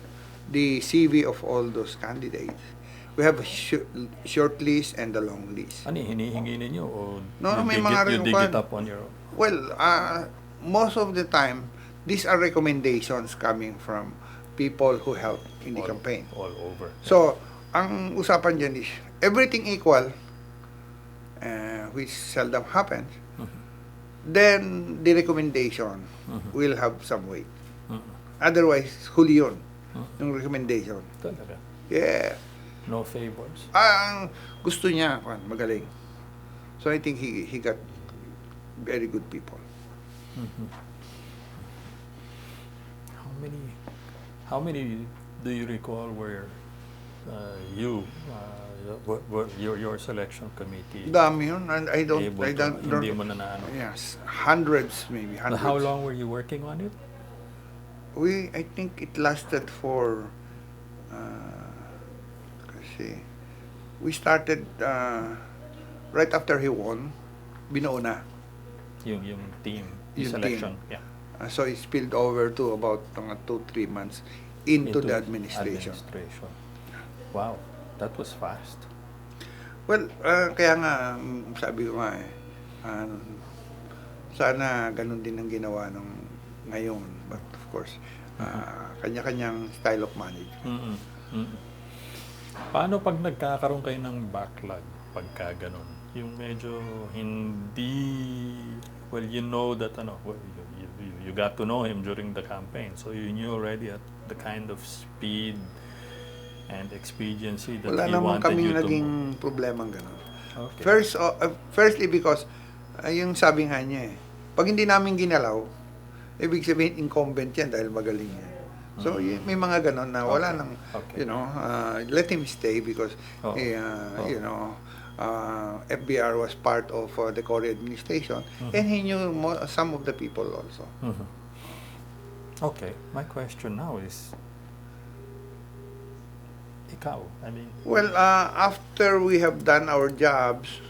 the CV of all those candidates. We have a short list and a long list. Ano hinihingi ninyo o No, may you dig it mga up on your own? Well, most of the time, these are recommendations coming from people who helped in the campaign. All over. So, ang usapan dyan is, everything equal, which seldom happens, then the recommendation will have some weight. Otherwise, huli yun, yung recommendation. Talaga. Yeah. No favors. Gusto niya, magaling. So I think he got very good people. How many do you recall were your selection committee Dami yun, and I don't, hindi mo na naano? yes, hundreds, maybe hundreds. How long were you working on it? I think it lasted for, kasi we started right after he won, binuo na. Yung team, Yung selection. team. Yeah. So it spilled over to about 2-3 months into the administration. Wow, that was fast. Well, kaya nga, sabi ko nga sana ganun din ang ginawa nung ngayon. But of course, kanya-kanyang style of management. Paano pag nagkakaroon kayo ng backlog pagka ganun? Yung medyo hindi, well, you know that you got to know him during the campaign, so you knew already at the kind of speed and expediency that Wala he naman wanted kaming you to naging move. problemang gano'n. Okay. Firstly because, yung sabi nga niya pag hindi namin ginalaw, ibig sabihin incumbent yan dahil magaling yan. So, may mga gano'n na wala Okay. nang, Okay. let him stay because, Oo. Oo. FVR was part of the Korea administration and he knew some of the people also. Mhm. Okay. My question now is, ikaw, I mean, Well, after we have done our jobs,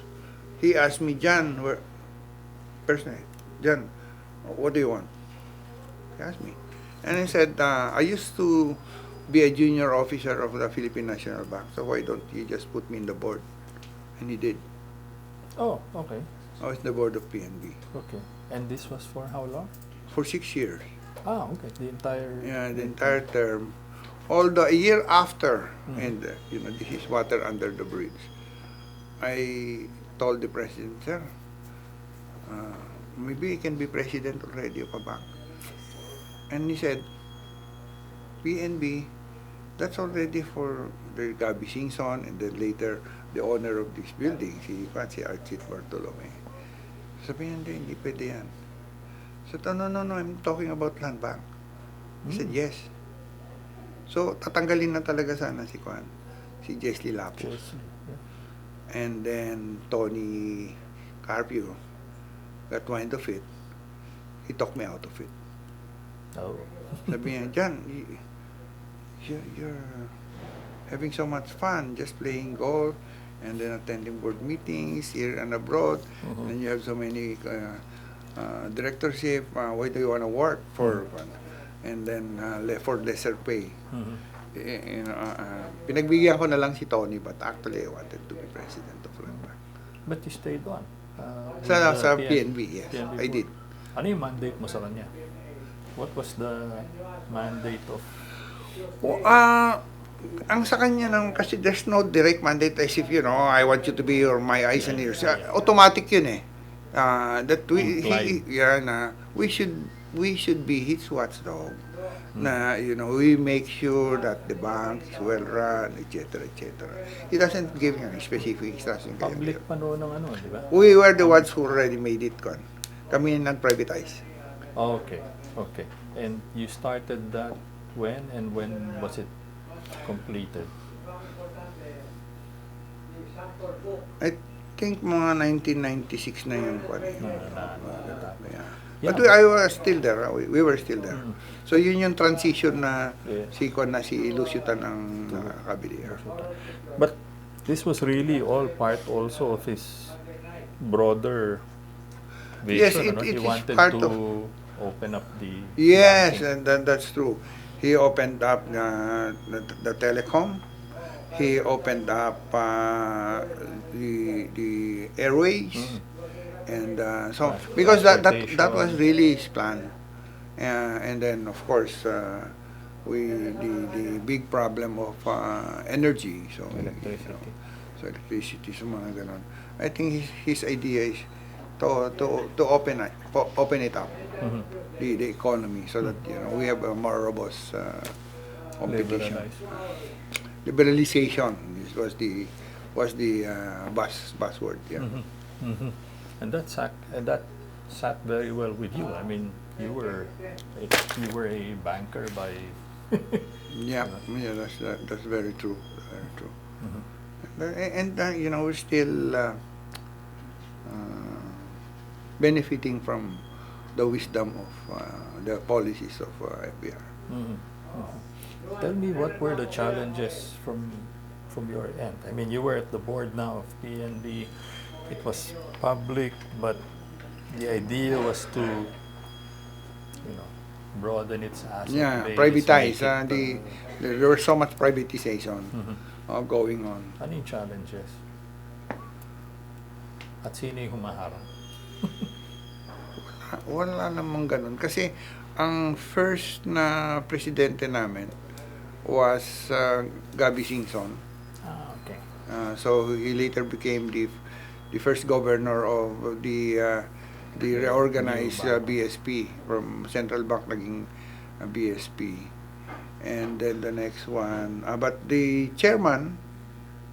he asked me, John, personally, John, what do you want? He asked me. And I said, I used to be a junior officer of the Philippine National Bank, so why don't you just put me in the board? And he did. oh, okay. I was the board of PNB Okay. And this was for how long? for 6 years. Ah, okay. The entire... Yeah, the entire term. Although a year after, Mhm. and this is water under the bridge, I told the president, sir, maybe I can be president already of a bank. And he said, PNB, that's already for the Gabi Singson and then later the owner of this building, si Archit Bartolome. Sabi niya, hindi pwede yan. So, no, I'm talking about land bank. He said, yes. So, tatanggalin na talaga sana si Jesly Lapus. Chesley, yeah. And then Tony Carpio got wind of it. He talked me out of it. Oh. Sabi niya, John, you're having so much fun just playing golf and then attending board meetings here and abroad. Mhm. And you have so many directorship. Why do you want to work for? And then for lesser pay. Mhm. Pinagbigyan ko na lang si Tony, but actually I wanted to be president of Land Bank. But you stayed on. With Sa the PNB, yes, PNB I board. did. Ano yung mandate mo sa kanya? What was the mandate of... Ang sa kanya kasi there's no direct mandate as if, I want you to be my eyes and ears. Automatic yun eh. That Implied. we should be his watchdog. Na, we make sure that the bank is well run, etc., etc. He doesn't give specifics. Public pa noon ng ano, di ba? We were the ones who already made it con. Kami nag-privatize. Oh, okay. Okay. And you started that when, and when was it completed? I think mga 1996 na yung kwan. Yeah. But I was still there. We were still there. Mm. So yun yung transition na Yeah. si Lucitan ang nakakabili. But this was really all part also of his broader Yes, vision. it He is wanted part to of. open up the Yes, banking. and that's true. He opened up the telecom. He opened up the airways. Mm. And so because that was Transportation. really his plan. And then of course the big problem of energy. So Electricity. electricity, so mga ganon. I think his idea is to open it up, Mhm. the economy, so that we have a more robust competition. Liberalized. Liberalization was the buzzword. Yeah. Mhm. Mhm. And that sat very well with you. I mean, you were a banker by. Yeah, that's very true. Very true. Mhm. And we're still benefiting from the wisdom of the policies of FVR. Mhm. Mhm. Tell me, what were the challenges from your end? I mean, you were at the board now of PNB. It was public, but the idea was to, broaden its asset Yeah, base. privatize. Make it, There was so much privatization Mhm. going on. Ano yung challenges? At sino yung humaharang? Wala namang ganun. Kasi ang first na presidente namin was Gabi Singson. Ah, okay. So he later became the first governor of the reorganized New bank. BSP from Central Bank naging BSP. And then the next one, but the chairman,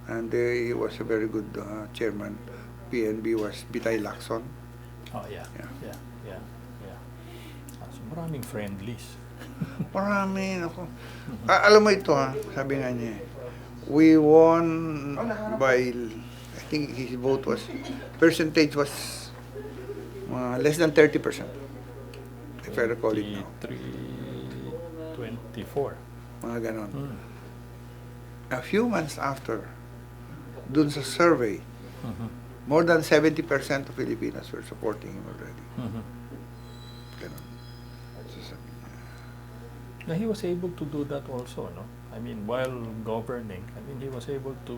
and he was a very good chairman, PNB, was Bitay Lacson. Oh, yeah. Yeah. Yeah. Yeah. Yeah. So, maraming friendlies. Marami, ako. Alam mo ito sabi nga niya, we won by, I think his vote was, percentage was less than 30%, if I recall it now. 24. Mga ganon. Mm. A few months after, dun sa survey, Mhm. more than 70% of Filipinos were supporting him already. Mhm. Ganon. So, sabi niya, Now, he was able to do that also, no? I mean, while governing, he was able to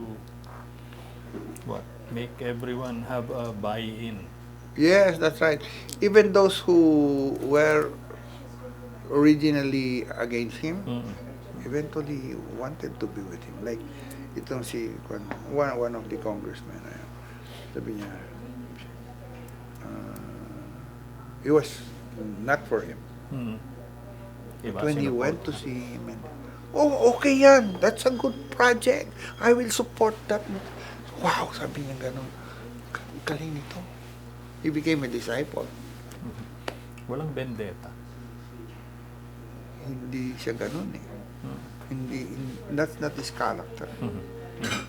make everyone have a buy-in. yes, that's right. Even those who were originally against him, Mm. eventually wanted to be with him. Like, itong si, one of the congressmen, sabi niya, it was not for him. Mm. But when he went to see him, and, oh, okay yan, that's a good project. I will support that. Wow, sabi niya gano'n. Galing nito. He became a disciple. Walang vendetta. Hindi siya gano'n eh. Mm. Hindi, that's not his character. Mhm. Mhm.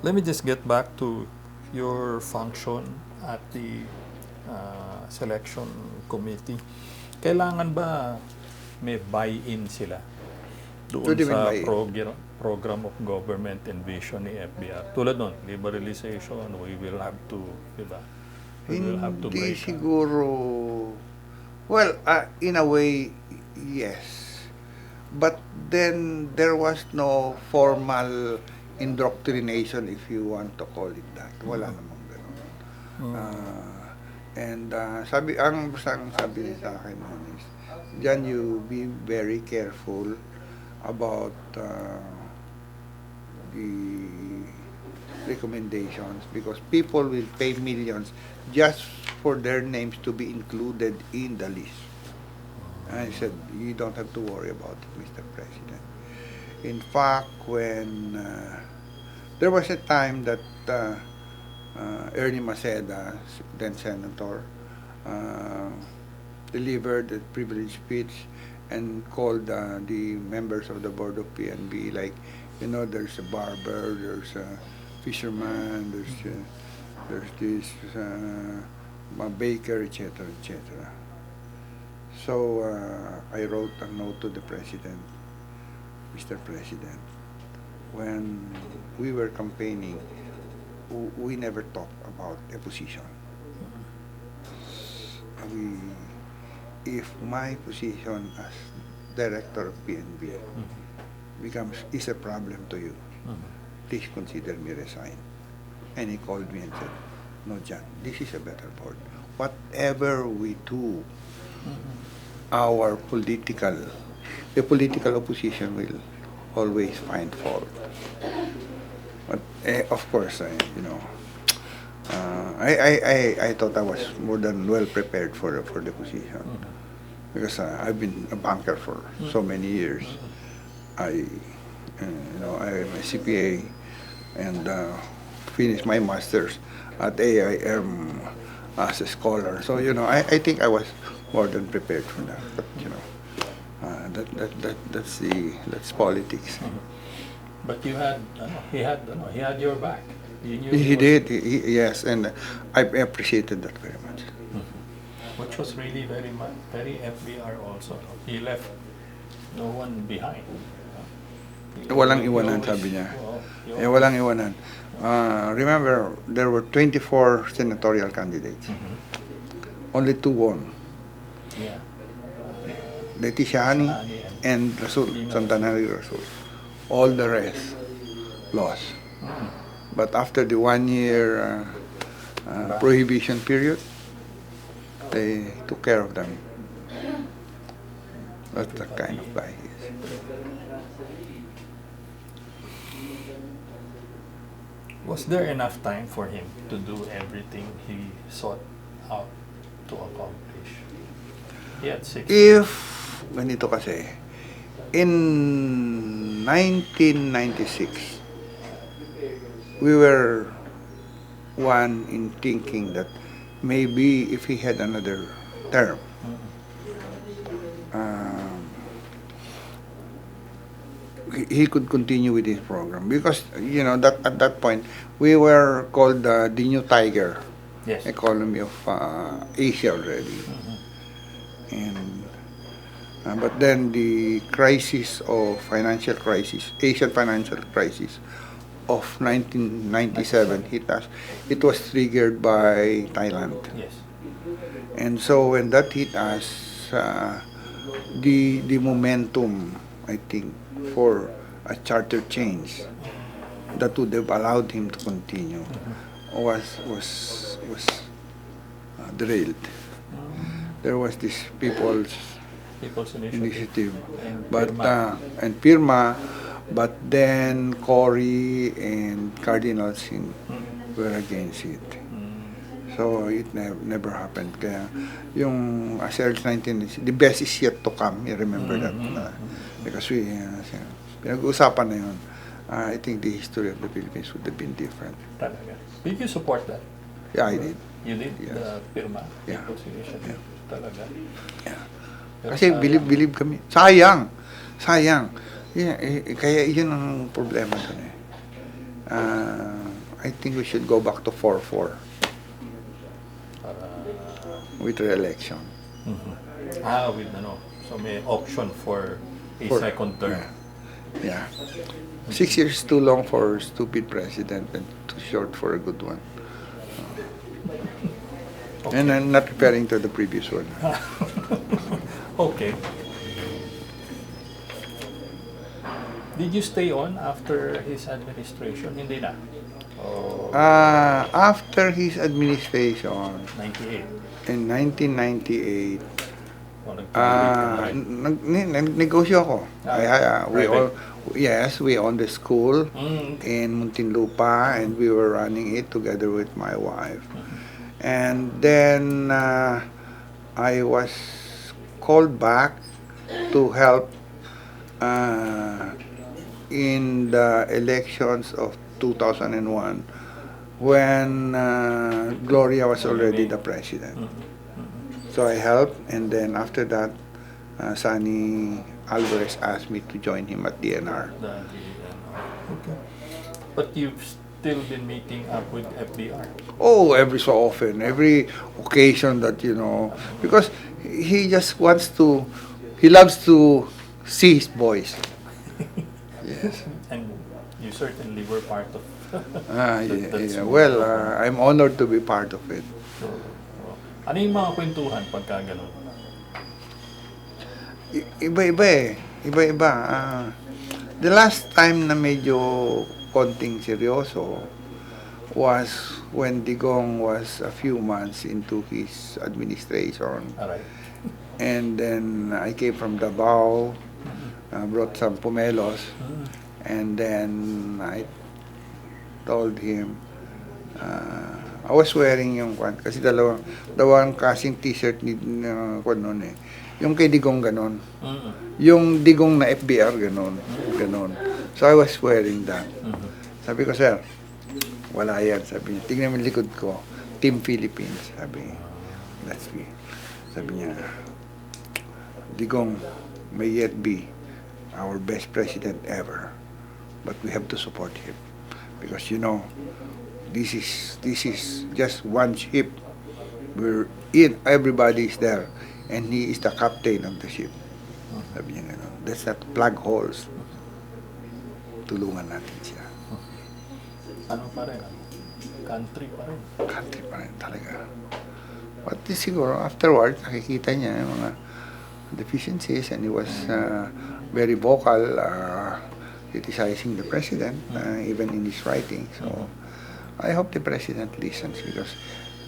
Let me just get back to your function at the selection committee. Kailangan ba may buy-in sila doon What do you mean sa buy-in? program of government and vision ni FVR? Tulad nun, liberalization, we will have to, diba? We will have to Hindi break. siguro, well, in a way, yes. But then there was no formal indoctrination, if you want to call it that. Wala namang gano'n. And ang sabi niya sa akin noon is, John, you be very careful about the recommendations because people will pay millions just for their names to be included in the list. And I said, you don't have to worry about it, Mr. President. In fact, when there was a time that Ernie Maceda, then Senator, delivered a privileged speech and called the members of the board of PNB, like, there's a barber, there's a fisherman, there's this a baker, etc., etc. So I wrote a note to the president, Mr. President, when we were campaigning, we never talked about a position. If my position as director of PNB is a problem to you, please consider me resign. And he called me and said, no, John, this is a better board. Whatever we do, the political opposition will always find fault. But of course, I thought I was more than well prepared for the position because I've been a banker for so many years. I am a CPA and finished my master's at AIM as a scholar. So I think I was more than prepared for that. But that's politics. But he had your back. He did, yes, and I appreciated that very much. Which was really very FVR also. He left no one behind. Walang iwanan, sabi niya. Walang iwanan. Remember, there were 24 senatorial candidates. Only 2 won. Yeah. Leticiani and Rasul, Santanari Rasul. All the rest lost. But after the 1-year prohibition period, they took care of them. That's the kind of guy he is. Was there enough time for him to do everything he sought out to accomplish? He had 6 years. Ganito kasi, In 1996, we were one in thinking that maybe if he had another term, um, he could continue with his program because that at that point we were called the new tiger Yes. economy of Asia already, Mhm. and but then the crisis of financial crisis, Asian financial crisis of 1997 hit us. It was triggered by Thailand, Yes. and so when that hit us, the momentum, I think, for a charter change that would have allowed him to continue was derailed. There was this People's Initiative initiative, and but Pirma. and Pirma, but then Cory and Cardinal Sin were against it. So it never happened. Kaya yung as early 19, the best is yet to come. You remember that? Because pinag-uusapan na yun. I think the history of the Philippines would have been different. Talaga. Did you support that? Yeah, I did. You did? Yes. The Pirma? Yeah. People's Initiative? Talaga? Yeah. Pero Kasi sayang. believe kami. Sayang. Sayang. Kaya yun ang problema dun eh. I think we should go back to 4-4 Para, with re-election. with ano. So may option for a For- second term. Yeah. 6 years is too long for a stupid president and too short for a good one. Okay. And I'm not referring to the previous one. Okay. Did you stay on after his administration? Hindi na. Oh, After his administration 98. in 1998, Oh, nag-graduate ka na rin. negosyo ako. Private. We owned the school Mm. in Muntinlupa, and we were running it together with my wife. And then I was called back to help in the elections of 2001 when Gloria was already the president. So I helped, and then after that, Sani Alvarez asked me to join him at DNR. Okay. But you've still been meeting up with FVR. Oh, every so often, every occasion that because he just he loves to see his boys. Yes. And you certainly were part of Yeah. Well, I'm honored to be part of it. So, ano yung mga kwentuhan pagka ganun? Iba-iba eh. Iba-iba. The last time na medyo konting seryoso was when Digong was a few months into his administration. Alright. And then I came from Davao, brought some pomelos, and then I told him, I was wearing yung kasi dalawang kasing t-shirt ni noon eh. Yung kay Digong ganon. Yung Digong na FBR ganon. So I was wearing that. Sabi ko, sir, wala yan. Sabi niya, tignan mo yung likod ko, Team Philippines. Sabi niya, Digong may yet be our best president ever, but we have to support him because this is just one ship. We're in, everybody is there, and he is the captain of the ship. Sabi niya gano'n. Let's not plug holes. Tulungan natin siya. Ano pa rin? Country pa rin. Country pa rin talaga. But siguro, afterward, nakikita niya yung mga deficiencies, and he was very vocal, criticizing the president, even in his writing. So, I hope the president listens because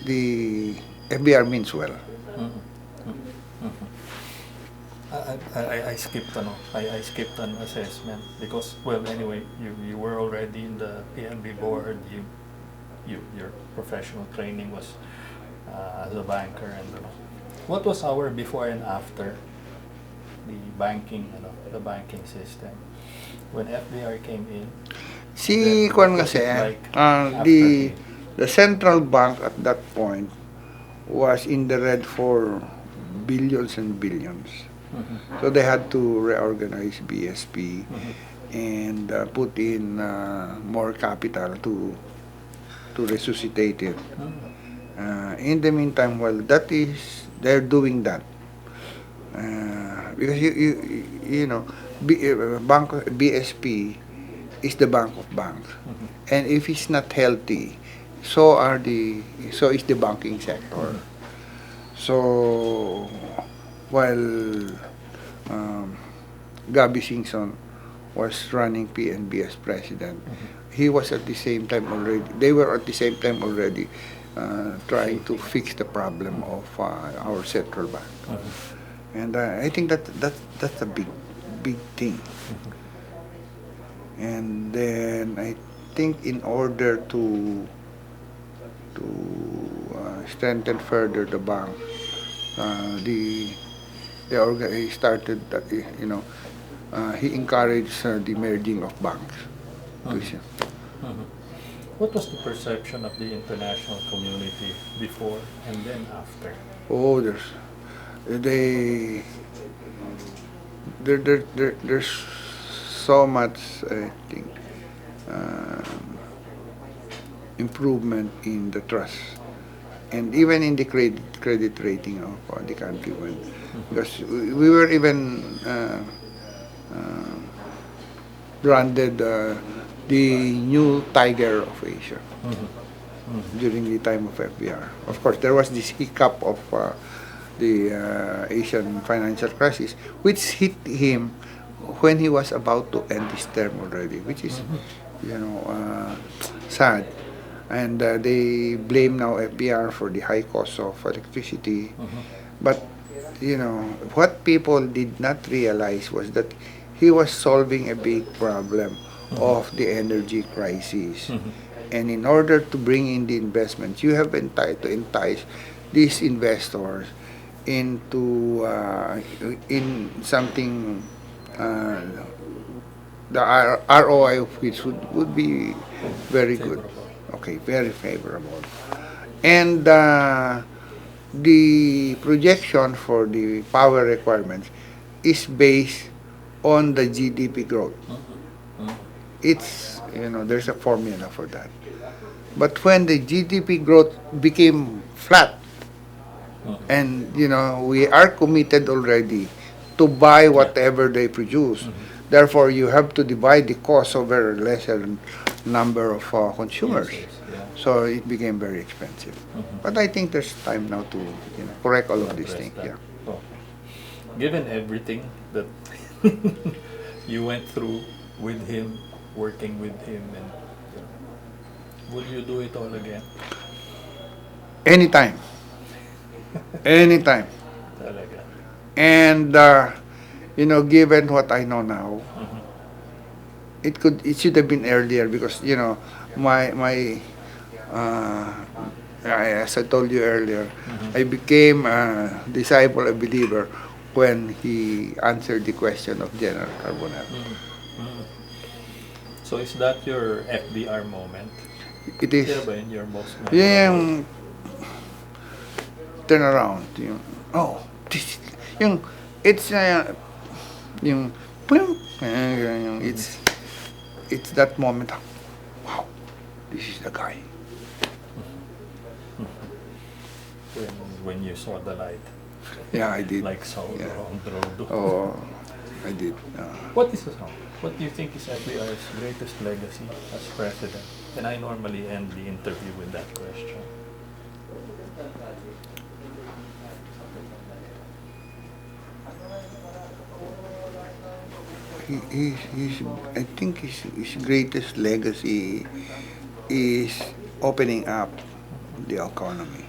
the FBR means well. I skipped I skipped an assessment because anyway you were already in the PNB board. Your professional training was as a banker, and what was our before and after the banking system. When FVR came in, Si then Kwan what was kasi, it like after the him? the central bank at that point was in the red for billions and billions. Mhm. So they had to reorganize BSP Mhm. and put in more capital to resuscitate it. In the meantime, well, they're doing that. Because you know, BSP is the bank of banks, Mhm. and if it's not healthy, so are the so is the banking sector. Mhm. So while um, Gabby Singson was running PNB as president, Mhm. he was at the same time already. They were at the same time already trying to Shaping. fix the problem Mhm. of our central bank. Mhm. And I think that's a big thing. Mhm. And then I think in order to strengthen further the bank, he started that he encouraged the merging of banks. To Mhm. Mhm. What was the perception of the international community before and then after? oh they there's so much I think um, improvement in the trust and even in the credit rating of the country when Mhm. because we were even uh, branded the new tiger of Asia Mhm. Mhm. during the time of FVR. Of course, there was this hiccup of the Asian financial crisis, which hit him when he was about to end his term already, which is, Mhm. you know, sad. And they blame now FBR for the high cost of electricity. Mhm. But, what people did not realize was that he was solving a big problem Mhm. of the energy crisis. Mhm. And in order to bring in the investments, you have to entice these investors into in something uh, the ROI of which would be very good. Favorable. Okay, very favorable. And the projection for the power requirements is based on the GDP growth. Mhm. Mhm. There's a formula for that. But when the GDP growth became flat, Mhm. and we are committed already to buy Yeah. whatever they produce, Mhm. therefore you have to divide the cost over a lesser number of consumers. Users. Yeah. So it became very expensive. Mhm. But I think there's time now to correct all To of these address things. that. Yeah. Okay. Given everything that you went through with him, working with him, and you know, will you do it all again? Anytime, anytime. Talaga. And given what I know now, Mhm. it should have been earlier because my uh, as I told you earlier, Mhm. I became a disciple, a believer when he answered the question of General Carbonell. Mhm. Mhm. So is that your FDR moment? It is Sino ba yun your most memorable? yung turnaround, oh, this, yung it's yung boom, Mhm. it's that moment. Wow, this is the guy. When when you saw the light, Yeah, I did. like Saulo Yeah. on the road. Oh, I did. What is the song? What do you think is FDR's greatest legacy as president? And I normally end the interview with that question. I think his greatest legacy is opening up the economy,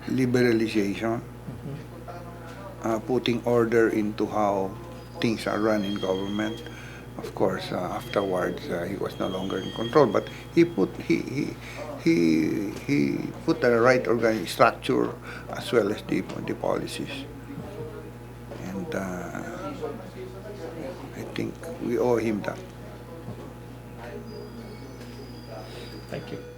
liberalization, Mhm. putting order into how things are run in government. Of course, afterwards he was no longer in control, but he put the right organic structure as well as the policies, and I think we owe him that. Thank you.